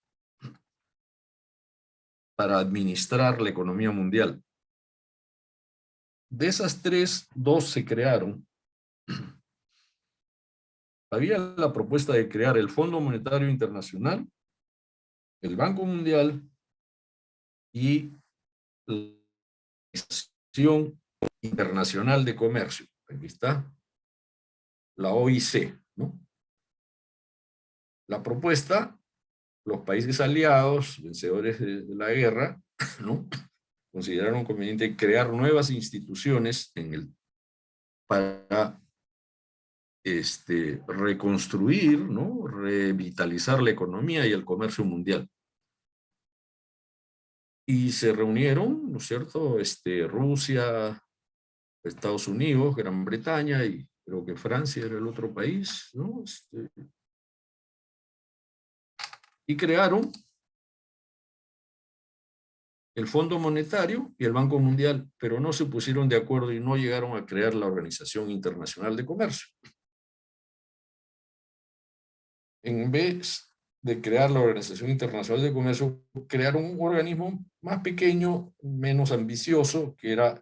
Speaker 1: para administrar la economía mundial. De esas 3, 2 se crearon. Había la propuesta de crear el Fondo Monetario Internacional, el Banco Mundial y la Organización Internacional de Comercio. Aquí está, la OIC, ¿no? La propuesta, los países aliados, vencedores de la guerra, ¿no? Consideraron conveniente crear nuevas instituciones para reconstruir, ¿no? Revitalizar la economía y el comercio mundial. Y se reunieron, ¿no es cierto? Rusia, Estados Unidos, Gran Bretaña y creo que Francia era el otro país, ¿no? Y crearon el Fondo Monetario y el Banco Mundial, pero no se pusieron de acuerdo y no llegaron a crear la Organización Internacional de Comercio. En vez de crear la Organización Internacional de Comercio, crearon un organismo más pequeño, menos ambicioso, que era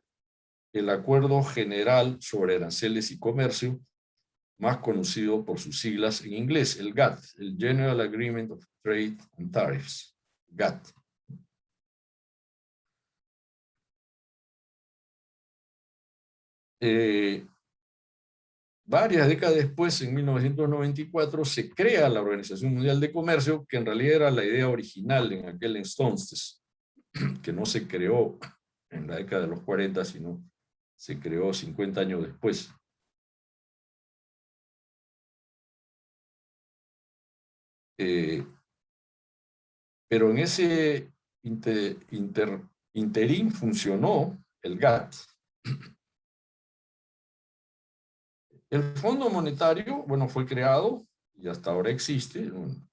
Speaker 1: el Acuerdo General sobre Aranceles y Comercio, más conocido por sus siglas en inglés, el GATT, el General Agreement of Trade and Tariffs, GATT. Varias décadas después, en 1994, se crea la Organización Mundial de Comercio, que en realidad era la idea original en aquel entonces, que no se creó en la década de los 40, sino se creó 50 años después. Pero en ese interín funcionó el GATT. El Fondo Monetario, bueno, fue creado y hasta ahora existe.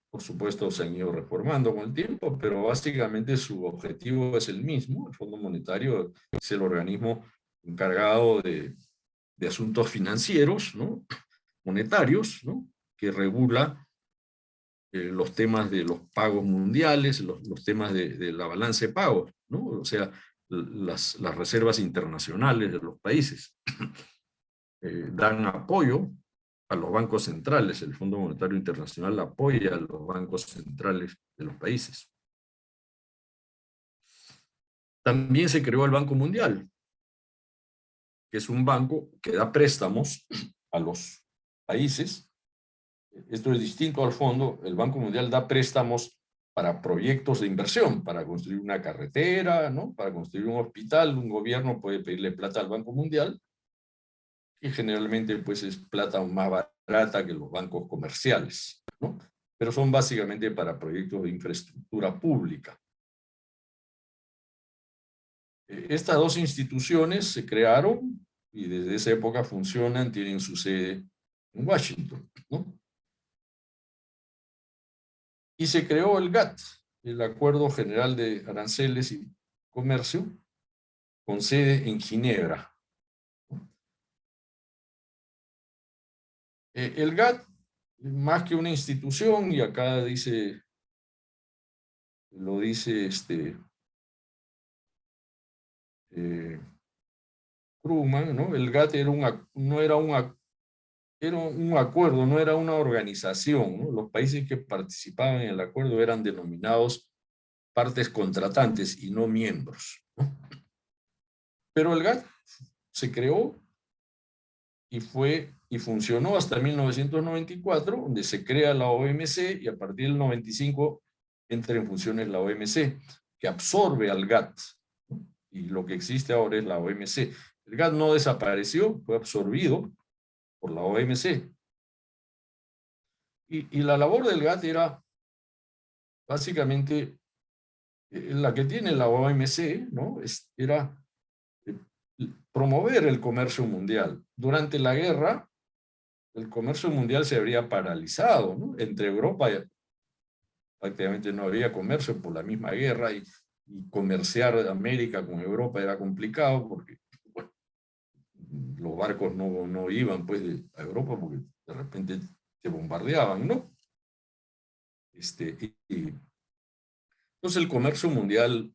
Speaker 1: Por supuesto, se han ido reformando con el tiempo, pero básicamente su objetivo es el mismo. El Fondo Monetario es el organismo encargado de asuntos financieros, ¿no? Monetarios, ¿no? Que regula los temas de los pagos mundiales, los temas de la balanza de pagos, ¿no? O sea, las reservas internacionales de los países. Dan apoyo a los bancos centrales. El Fondo Monetario Internacional apoya a los bancos centrales de los países. También se creó el Banco Mundial. que es un banco que da préstamos a los países. Esto es distinto al fondo. El Banco Mundial da préstamos para proyectos de inversión, para construir una carretera, ¿no? Para construir un hospital. Un gobierno puede pedirle plata al Banco Mundial, y generalmente pues es plata más barata que los bancos comerciales, ¿no? Pero son básicamente para proyectos de infraestructura pública. Estas dos instituciones se crearon y desde esa época funcionan, tienen su sede en Washington, ¿no? Y se creó el GATT, el Acuerdo General de Aranceles y Comercio, con sede en Ginebra. El GATT, más que una institución, y acá dice, lo dice Krugman, ¿no? El GATT era era un acuerdo, no era una organización, ¿no? Los países que participaban en el acuerdo eran denominados partes contratantes y no miembros, ¿no? Pero el GATT se creó y funcionó hasta 1994, donde se crea la OMC, y a partir del 95 entra en funciones la OMC, que absorbe al GATT, ¿no? Y lo que existe ahora es la OMC. El GATT no desapareció, fue absorbido por la OMC. Y la labor del GATT era básicamente la que tiene la OMC, ¿no? Era promover el comercio mundial. Durante la guerra, el comercio mundial se habría paralizado, ¿no? Entre Europa prácticamente no había comercio por la misma guerra, y comerciar América con Europa era complicado porque, bueno, los barcos no iban pues a Europa porque de repente se bombardeaban, ¿no? Entonces el comercio mundial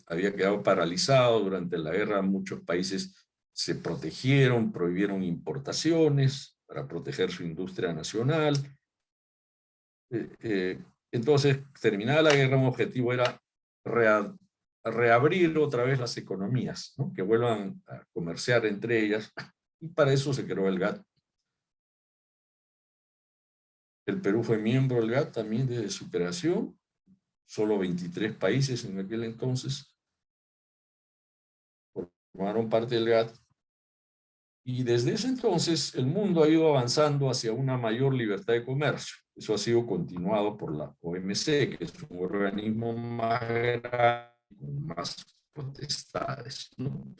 Speaker 1: había quedado paralizado. Durante la guerra muchos países se protegieron, prohibieron importaciones para proteger su industria nacional. Entonces, terminada la guerra, un objetivo era reabrir otra vez las economías, ¿no? Que vuelvan a comerciar entre ellas, y para eso se creó el GATT. El Perú fue miembro del GATT también desde su creación, solo 23 países en aquel entonces formaron parte del GATT, y desde ese entonces el mundo ha ido avanzando hacia una mayor libertad de comercio. Eso ha sido continuado por la OMC, que es un organismo más grande, con más potestades, ¿no?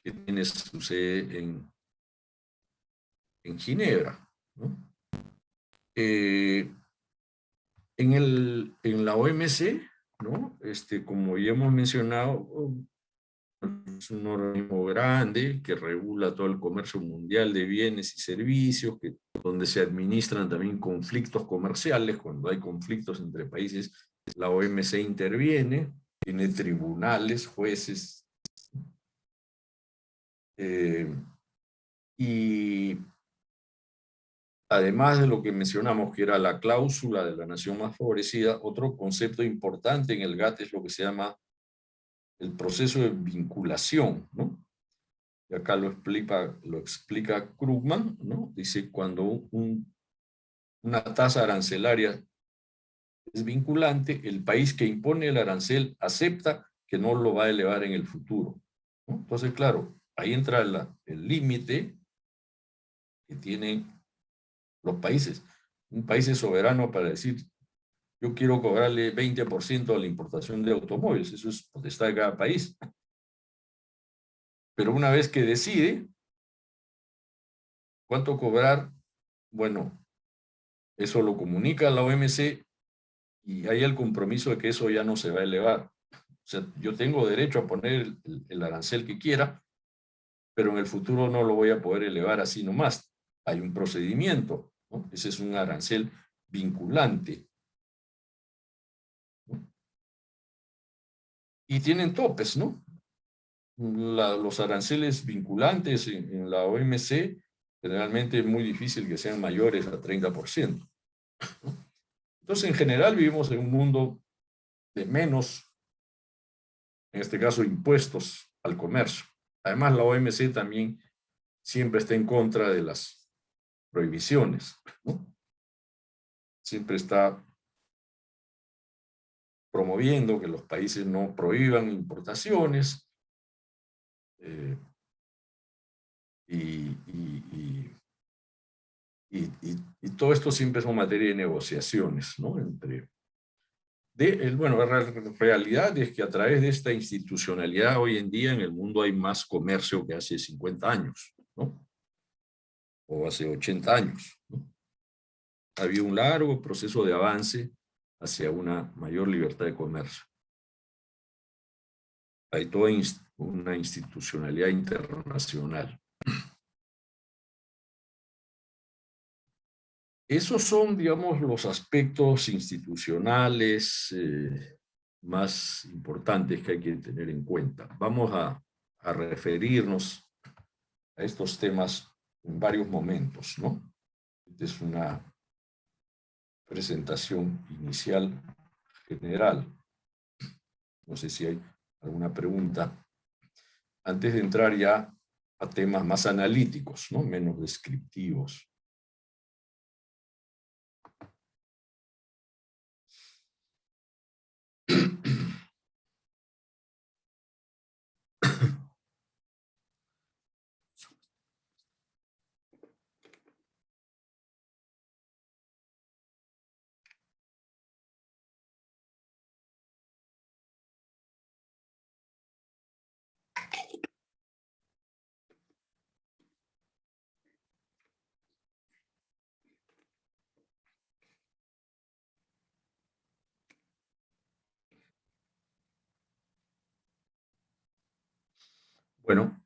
Speaker 1: Que tiene su sede en Ginebra, ¿no? En la OMC, ¿no? Como ya hemos mencionado, es un organismo grande que regula todo el comercio mundial de bienes y servicios, donde se administran también conflictos comerciales. Cuando hay conflictos entre países, la OMC interviene, tiene tribunales, jueces, y además de lo que mencionamos, que era la cláusula de la nación más favorecida, otro concepto importante en el GATT es lo que se llama el proceso de vinculación, ¿no? Y acá lo explica Krugman, ¿no? Dice, cuando una tasa arancelaria es vinculante, el país que impone el arancel acepta que no lo va a elevar en el futuro, ¿no? Entonces, claro, ahí entra el límite que tienen los países. Un país es soberano para decir, yo quiero cobrarle 20% a la importación de automóviles. Eso es potestad de cada país. Pero una vez que decide cuánto cobrar, bueno, eso lo comunica a la OMC, y hay el compromiso de que eso ya no se va a elevar. O sea, yo tengo derecho a poner el arancel que quiera, pero en el futuro no lo voy a poder elevar así nomás. Hay un procedimiento, ¿no? Ese es un arancel vinculante, ¿no? Y tienen topes, ¿no? Los aranceles vinculantes en la OMC generalmente es muy difícil que sean mayores a 30%, ¿no? Entonces, en general, vivimos en un mundo de menos, en este caso, impuestos al comercio. Además, la OMC también siempre está en contra de las prohibiciones, ¿no? Siempre está promoviendo que los países no prohíban importaciones, y todo esto siempre es materia de negociaciones, ¿no? Bueno, la realidad es que a través de esta institucionalidad hoy en día en el mundo hay más comercio que hace 50 años, ¿no? O hace 80 años, ¿no? Ha habido un largo proceso de avance hacia una mayor libertad de comercio. Hay toda una institucionalidad internacional. Esos son, digamos, los aspectos institucionales más importantes que hay que tener en cuenta. Vamos a referirnos a estos temas en varios momentos, ¿no? Esta es una presentación inicial general. No sé si hay alguna pregunta antes de entrar ya a temas más analíticos, ¿no? Menos descriptivos. Bueno,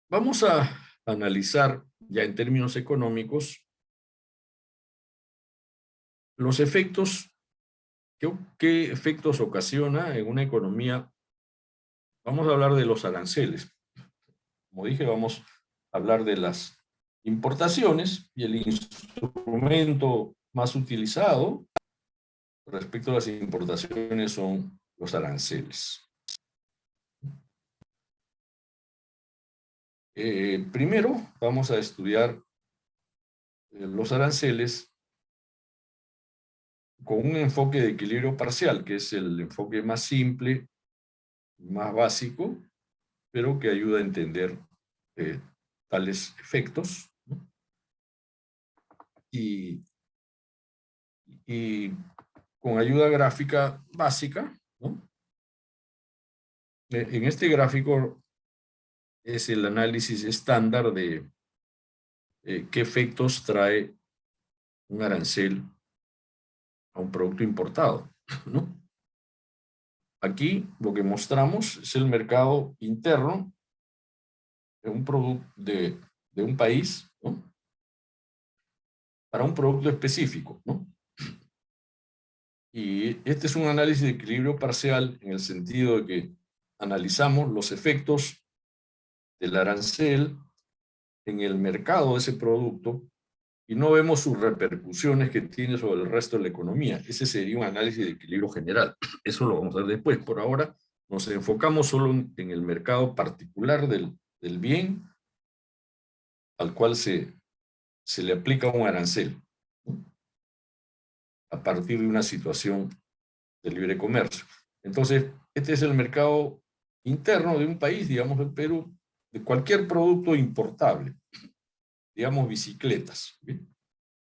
Speaker 1: vamos a analizar ya en términos económicos los efectos, qué efectos ocasiona en una economía. Vamos a hablar de los aranceles. Como dije, vamos a hablar de las importaciones y el instrumento más utilizado respecto a las importaciones son los aranceles. Primero vamos a estudiar los aranceles con un enfoque de equilibrio parcial, que es el enfoque más simple, más básico, pero que ayuda a entender tales efectos, ¿no? Y con ayuda gráfica básica, ¿no? En este gráfico es el análisis estándar de qué efectos trae un arancel a un producto importado, ¿no? Aquí lo que mostramos es el mercado interno de un producto de un país, ¿no? Para un producto específico, ¿no? Y este es un análisis de equilibrio parcial en el sentido de que analizamos los efectos del arancel en el mercado de ese producto y no vemos sus repercusiones que tiene sobre el resto de la economía. Ese sería un análisis de equilibrio general. Eso lo vamos a ver después. Por ahora nos enfocamos solo en el mercado particular del bien al cual se le aplica un arancel, ¿no? A partir de una situación de libre comercio. Entonces, este es el mercado interno de un país, digamos el Perú, de cualquier producto importable, digamos bicicletas, ¿bien?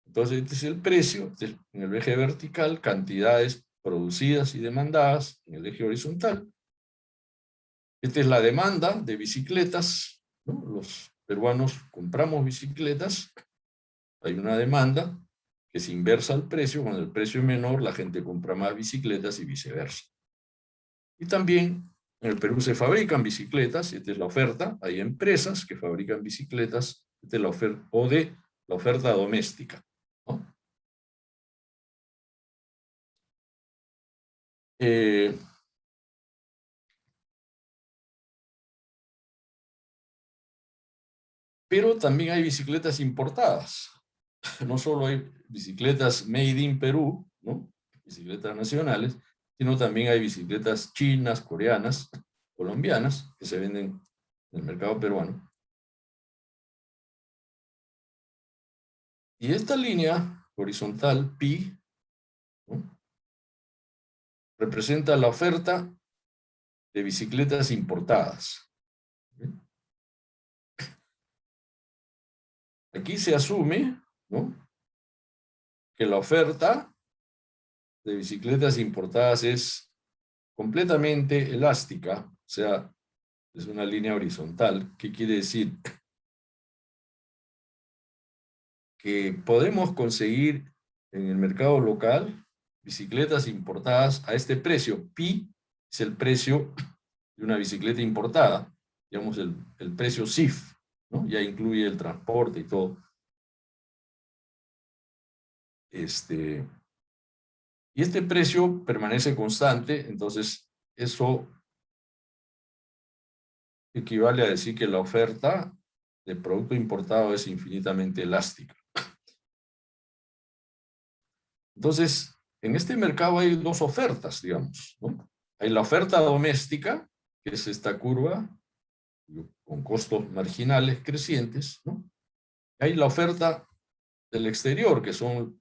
Speaker 1: Entonces, este es el precio, en el eje vertical, cantidades producidas y demandadas, en el eje horizontal. Esta es la demanda de bicicletas, ¿no? Los peruanos compramos bicicletas, hay una demanda que se inversa al precio, cuando el precio es menor, la gente compra más bicicletas y viceversa. Y también en el Perú se fabrican bicicletas, esta es la oferta, hay empresas que fabrican bicicletas, esta es la oferta, o de la oferta doméstica, ¿no? Pero también hay bicicletas importadas. No solo hay bicicletas made in Perú, ¿no? Bicicletas nacionales, sino también hay bicicletas chinas, coreanas, colombianas, que se venden en el mercado peruano. Y esta línea horizontal, pi, ¿no?, representa la oferta de bicicletas importadas. Aquí se asume, ¿no?, que la oferta de bicicletas importadas es completamente elástica, o sea, es una línea horizontal. ¿Qué quiere decir? Que podemos conseguir en el mercado local bicicletas importadas a este precio. Pi es el precio de una bicicleta importada, digamos el precio CIF, ¿no? Ya incluye el transporte y todo. Y este precio permanece constante, entonces eso equivale a decir que la oferta de producto importado es infinitamente elástica. Entonces, en este mercado hay dos ofertas, digamos, ¿no? Hay la oferta doméstica, que es esta curva, con costos marginales crecientes, ¿no? Hay la oferta del exterior, que son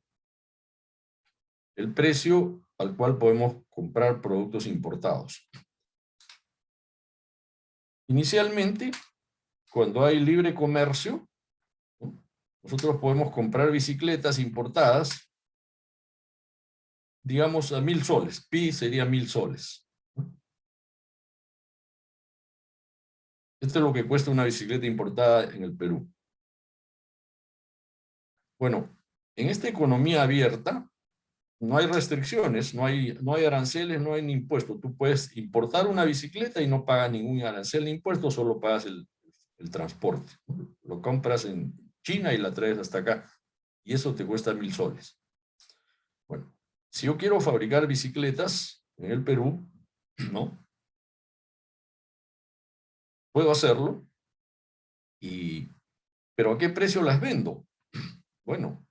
Speaker 1: el precio al cual podemos comprar productos importados. Inicialmente, cuando hay libre comercio, ¿no?, nosotros podemos comprar bicicletas importadas, digamos, a 1.000 soles. Pi sería 1.000 soles. Esto es lo que cuesta una bicicleta importada en el Perú. Bueno, en esta economía abierta no hay restricciones, no hay aranceles, no hay ni impuestos. Tú puedes importar una bicicleta y no pagas ningún arancel ni impuesto, solo pagas el transporte. Lo compras en China y la traes hasta acá. Y eso te cuesta 1.000 soles. Bueno, si yo quiero fabricar bicicletas en el Perú, ¿no?, puedo hacerlo, pero ¿a qué precio las vendo? Bueno,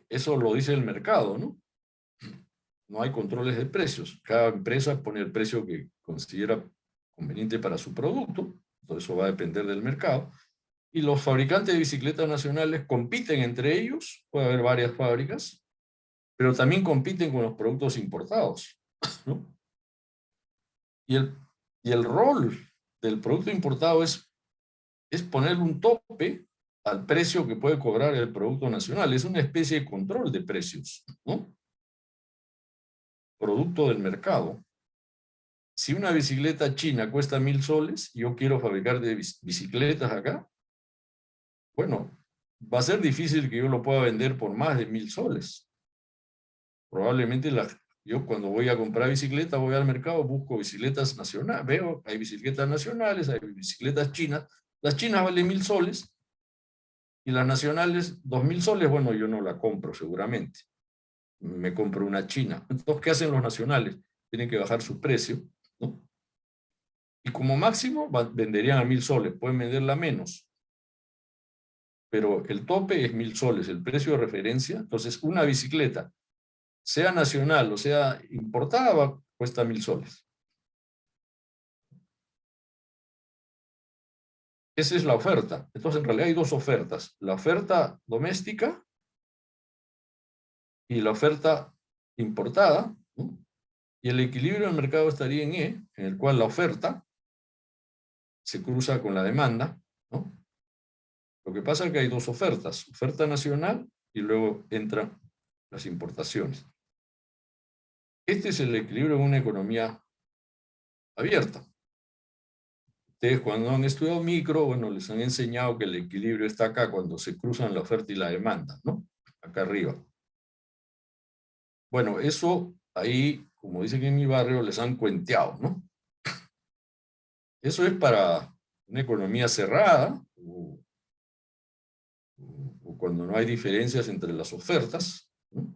Speaker 1: eso lo dice el mercado, ¿no? No hay controles de precios. Cada empresa pone el precio que considera conveniente para su producto. Todo eso va a depender del mercado. Y los fabricantes de bicicletas nacionales compiten entre ellos. Puede haber varias fábricas, pero también compiten con los productos importados, ¿no? Y el rol del producto importado es ponerle un tope al precio que puede cobrar el producto nacional. Es una especie de control de precios, ¿no? Producto del mercado. Si una bicicleta china cuesta 1.000 soles y yo quiero fabricar de bicicletas acá, bueno, va a ser difícil que yo lo pueda vender por más de 1.000 soles. Probablemente yo cuando voy a comprar bicicleta, voy al mercado, busco bicicletas nacionales, veo, hay bicicletas nacionales, hay bicicletas chinas. Las chinas valen 1.000 soles y las nacionales 2.000 soles. Bueno, yo no la compro seguramente. Me compro una china. Entonces, ¿qué hacen los nacionales? Tienen que bajar su precio, ¿no? Y como máximo venderían a 1.000 soles, pueden venderla menos. Pero el tope es 1.000 soles, el precio de referencia. Entonces, una bicicleta, sea nacional o sea importada, cuesta 1.000 soles. Esa es la oferta. Entonces, en realidad hay dos ofertas. La oferta doméstica y la oferta importada, ¿no? Y el equilibrio del mercado estaría en E, en el cual la oferta se cruza con la demanda, ¿no? Lo que pasa es que hay dos ofertas, oferta nacional y luego entran las importaciones. Este es el equilibrio en una economía abierta. Ustedes cuando han estudiado micro, bueno, les han enseñado que el equilibrio está acá cuando se cruzan la oferta y la demanda, ¿no? Acá arriba. Bueno, eso ahí, como dicen en mi barrio, les han cuenteado, ¿no? Eso es para una economía cerrada, o cuando no hay diferencias entre las ofertas, ¿no?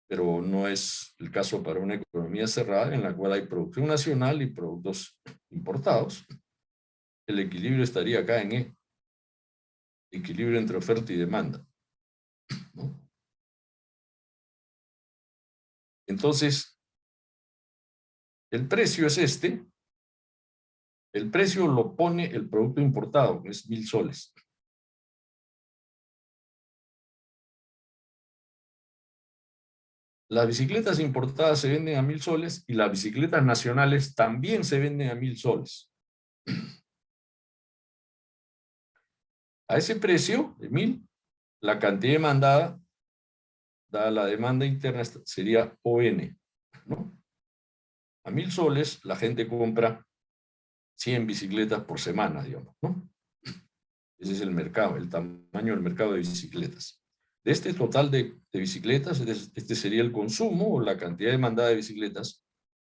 Speaker 1: Pero no es el caso para una economía cerrada en la cual hay producción nacional y productos importados. El equilibrio estaría acá en E. Equilibrio entre oferta y demanda, ¿no? Entonces, el precio es este. El precio lo pone el producto importado, que es 1.000 soles. Las bicicletas importadas se venden a 1.000 soles y las bicicletas nacionales también se venden a 1.000 soles. A ese precio de 1.000, la cantidad demandada, dada la demanda interna, sería ON, ¿no? A 1.000 soles la gente compra 100 bicicletas por semana, digamos, ¿no? Ese es el mercado, el tamaño del mercado de bicicletas. De este total de bicicletas, este sería el consumo o la cantidad demandada de bicicletas.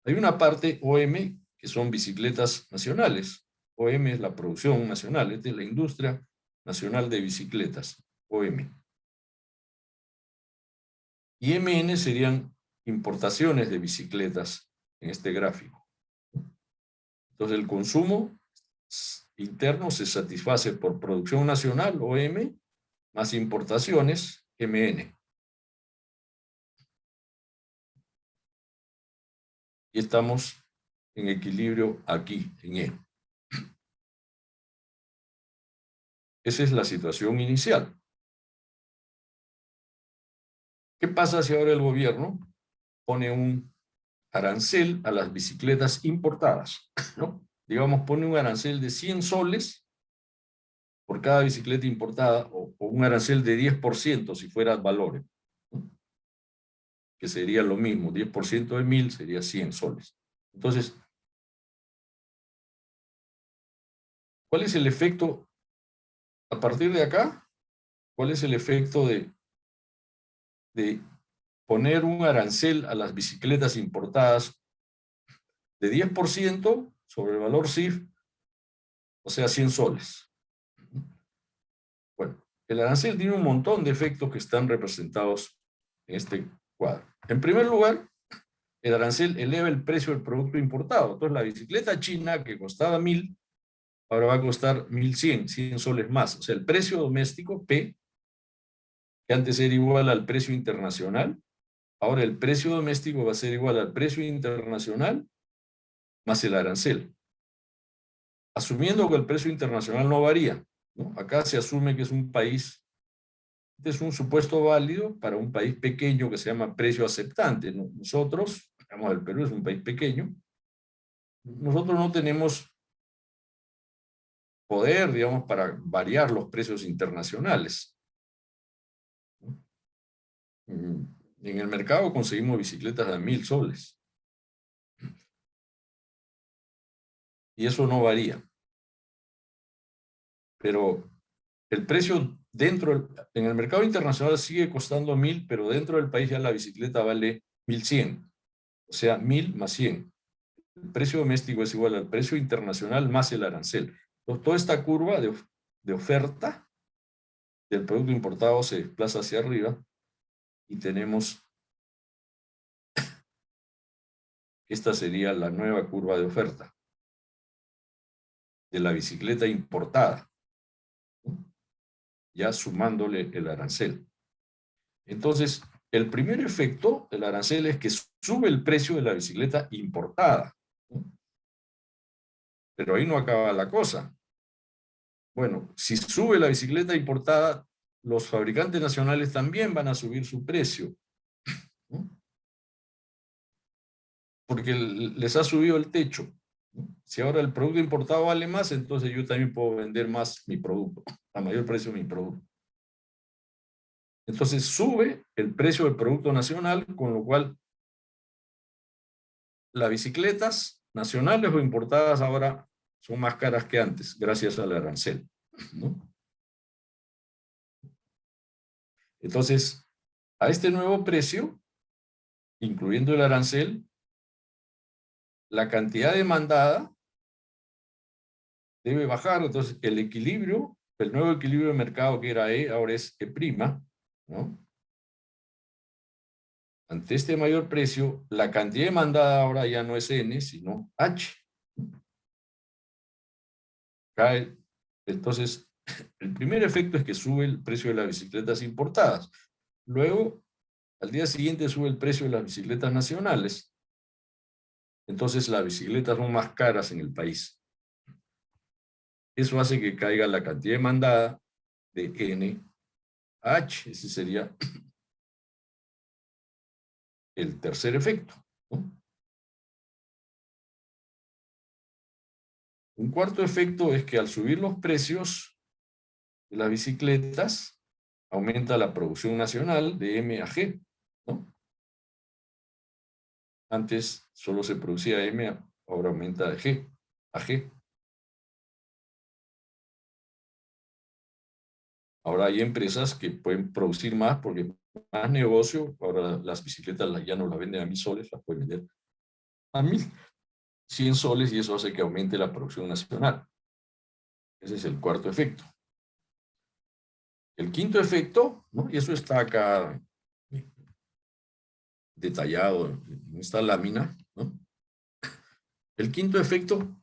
Speaker 1: Hay una parte OM, que son bicicletas nacionales. OM es la producción nacional, es de la industria nacional de bicicletas, OM. Y MN serían importaciones de bicicletas en este gráfico. Entonces el consumo interno se satisface por producción nacional, OM, más importaciones, MN. Y estamos en equilibrio aquí, en E. Esa es la situación inicial. ¿Qué pasa si ahora el gobierno pone un arancel a las bicicletas importadas, ¿no? Digamos, pone un arancel de 100 soles por cada bicicleta importada, o un arancel de 10% si fuera valores, ¿no? Que sería lo mismo, 10% de 1.000 sería 100 soles. Entonces, ¿cuál es el efecto a partir de acá? ¿Cuál es el efecto de poner un arancel a las bicicletas importadas de 10% sobre el valor CIF, o sea, 100 soles? Bueno, el arancel tiene un montón de efectos que están representados en este cuadro. En primer lugar, el arancel eleva el precio del producto importado. Entonces, la bicicleta china que costaba 1.000, ahora va a costar 1.100, 100 soles más. O sea, el precio doméstico, P, que antes era igual al precio internacional, ahora el precio doméstico va a ser igual al precio internacional más el arancel. Asumiendo que el precio internacional no varía, ¿no? Acá se asume que es un país, este es un supuesto válido para un país pequeño que se llama precio aceptante, ¿no? Nosotros, digamos, el Perú es un país pequeño, nosotros no tenemos poder, digamos, para variar los precios internacionales. En el mercado conseguimos bicicletas de 1.000 soles. Y eso no varía. Pero el precio en el mercado internacional sigue costando 1.000, pero dentro del país ya la bicicleta vale 1.100. O sea, 1.000 más 100. El precio doméstico es igual al precio internacional más el arancel. Entonces, toda esta curva de oferta del producto importado se desplaza hacia arriba y tenemos, esta sería la nueva curva de oferta de la bicicleta importada, ¿no? Ya sumándole el arancel. Entonces, el primer efecto del arancel es que sube el precio de la bicicleta importada, ¿no? Pero ahí no acaba la cosa. Bueno, si sube la bicicleta importada, los fabricantes nacionales también van a subir su precio, ¿no? Porque les ha subido el techo, ¿no? Si ahora el producto importado vale más, entonces yo también puedo vender más mi producto, a mayor precio mi producto. Entonces sube el precio del producto nacional, con lo cual las bicicletas nacionales o importadas ahora son más caras que antes, gracias al arancel, ¿no? Entonces, a este nuevo precio, incluyendo el arancel, la cantidad demandada debe bajar. Entonces, el equilibrio, el nuevo equilibrio de mercado que era E, ahora es E', ¿no? Ante este mayor precio, la cantidad demandada ahora ya no es N, sino H. Cae. Entonces, el primer efecto es que sube el precio de las bicicletas importadas. Luego, al día siguiente sube el precio de las bicicletas nacionales. Entonces las bicicletas son más caras en el país. Eso hace que caiga la cantidad demandada de N a H. Ese sería el tercer efecto, ¿no? Un cuarto efecto es que al subir los precios de las bicicletas, aumenta la producción nacional de M a G, ¿no? Antes solo se producía M, ahora aumenta de G a G. Ahora hay empresas que pueden producir más porque más negocio. Ahora las bicicletas ya no las venden a 1.000 soles, las pueden vender a 1.100 soles y eso hace que aumente la producción nacional. Ese es el cuarto efecto. El quinto efecto, ¿no? Y eso está acá detallado en esta lámina, ¿no? El quinto efecto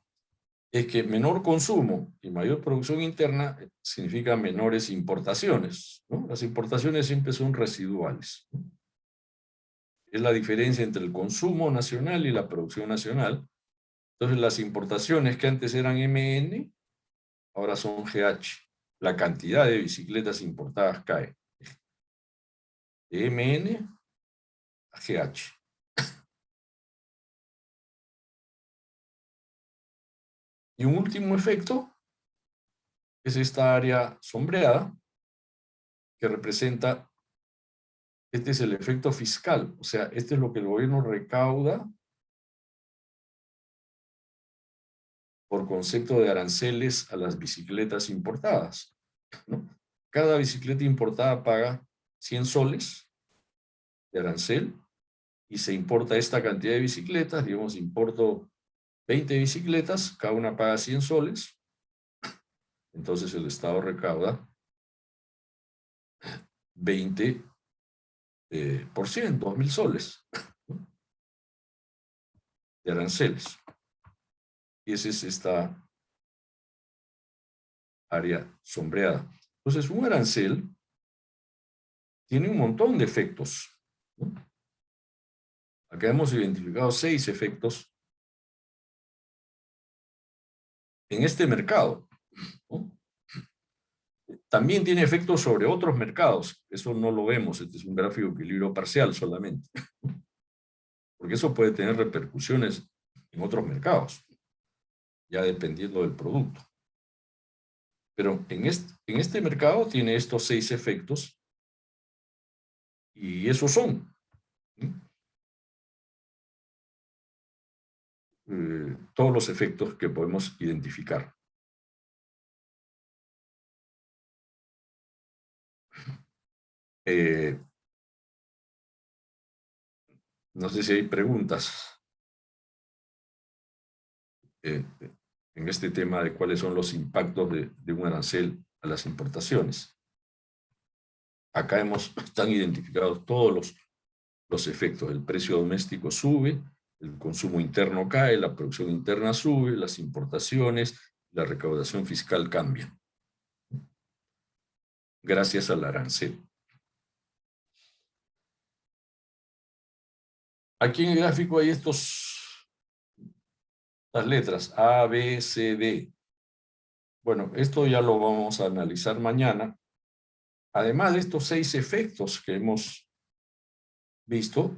Speaker 1: es que menor consumo y mayor producción interna significa menores importaciones, ¿no? Las importaciones siempre son residuales, ¿no? Es la diferencia entre el consumo nacional y la producción nacional. Entonces las importaciones que antes eran MN, ahora son GH. La cantidad de bicicletas importadas cae de MN a GH. Y un último efecto es esta área sombreada, que representa, este es el efecto fiscal, o sea, este es lo que el gobierno recauda por concepto de aranceles a las bicicletas importadas, ¿no? Cada bicicleta importada paga 100 soles de arancel y se importa esta cantidad de bicicletas, digamos, importo 20 bicicletas, cada una paga 100 soles, entonces el Estado recauda 20%, 2.000 soles, ¿no?, de aranceles. Y esa es esta área sombreada. Entonces, un arancel tiene un montón de efectos, ¿no? Acá hemos identificado 6 efectos en este mercado, ¿no? También tiene efectos sobre otros mercados. Eso no lo vemos. Este es un gráfico de equilibrio parcial solamente, porque eso puede tener repercusiones en otros mercados, ya dependiendo del producto. Pero en este mercado tiene estos 6 efectos y esos son, ¿no?, todos los efectos que podemos identificar. No sé si hay preguntas en este tema de cuáles son los impactos de un arancel a las importaciones. Acá están identificados todos los efectos. El precio doméstico sube, el consumo interno cae, la producción interna sube, las importaciones, la recaudación fiscal cambian, gracias al arancel. Aquí en el gráfico hay estas letras A, B, C, D. Bueno, esto ya lo vamos a analizar mañana. Además de estos 6 efectos que hemos visto,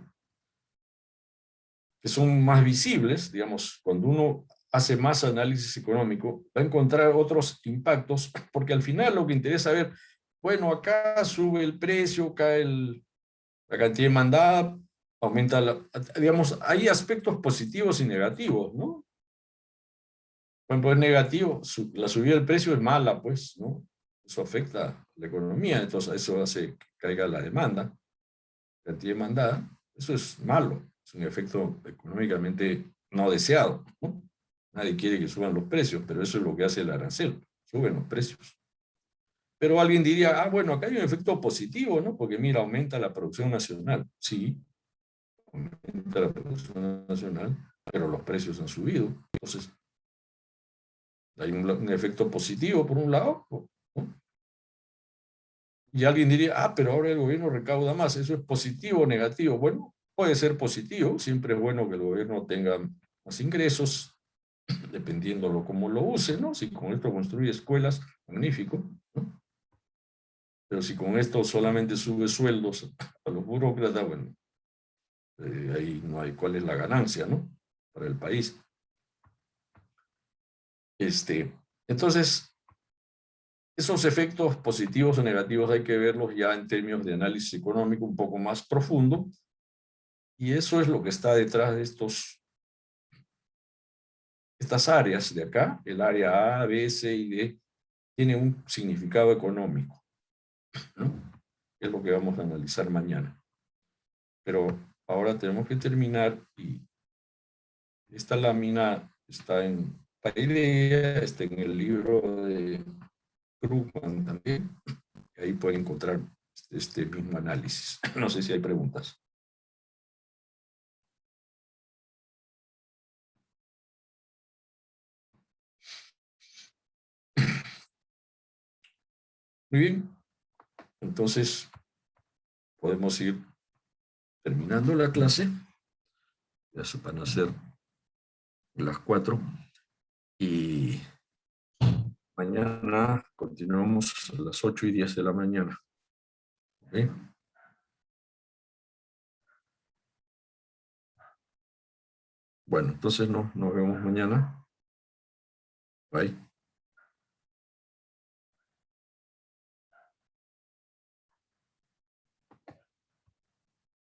Speaker 1: que son más visibles, digamos, cuando uno hace más análisis económico, va a encontrar otros impactos, porque al final lo que interesa ver, bueno, acá sube el precio, cae la cantidad demandada, aumenta digamos, hay aspectos positivos y negativos, ¿no? Por ejemplo, es negativo, la subida del precio es mala, pues, ¿no? Eso afecta a la economía, entonces eso hace que caiga la demanda, cantidad demandada, eso es malo, es un efecto económicamente no deseado, ¿no? Nadie quiere que suban los precios, pero eso es lo que hace el arancel, suben los precios. Pero alguien diría, ah, bueno, acá hay un efecto positivo, ¿no? Porque mira, aumenta la producción nacional. Sí, aumenta la producción nacional, pero los precios han subido. Entonces, hay un efecto positivo por un lado, ¿no? Y alguien diría, ah, pero ahora el gobierno recauda más. ¿Eso es positivo o negativo? Bueno, puede ser positivo. Siempre es bueno que el gobierno tenga más ingresos, dependiendo de cómo lo use, ¿no? Si con esto construye escuelas, magnífico, ¿no? Pero si con esto solamente sube sueldos a los burócratas, bueno, ahí no hay cuál es la ganancia, ¿no? Para el país. Entonces, esos efectos positivos o negativos hay que verlos ya en términos de análisis económico un poco más profundo, y eso es lo que está detrás de estas áreas de acá. El área A, B, C y D tiene un significado económico, ¿no? Es lo que vamos a analizar mañana. Pero ahora tenemos que terminar, y esta lámina está en Paideia, está en el libro de Krugman también. Ahí pueden encontrar este mismo análisis. No sé si hay preguntas. Muy bien. Entonces, podemos ir terminando la clase. Ya se van a hacer las 4. Y mañana continuamos a las 8:10 de la mañana. ¿Okay? Bueno, entonces nos vemos mañana. Bye.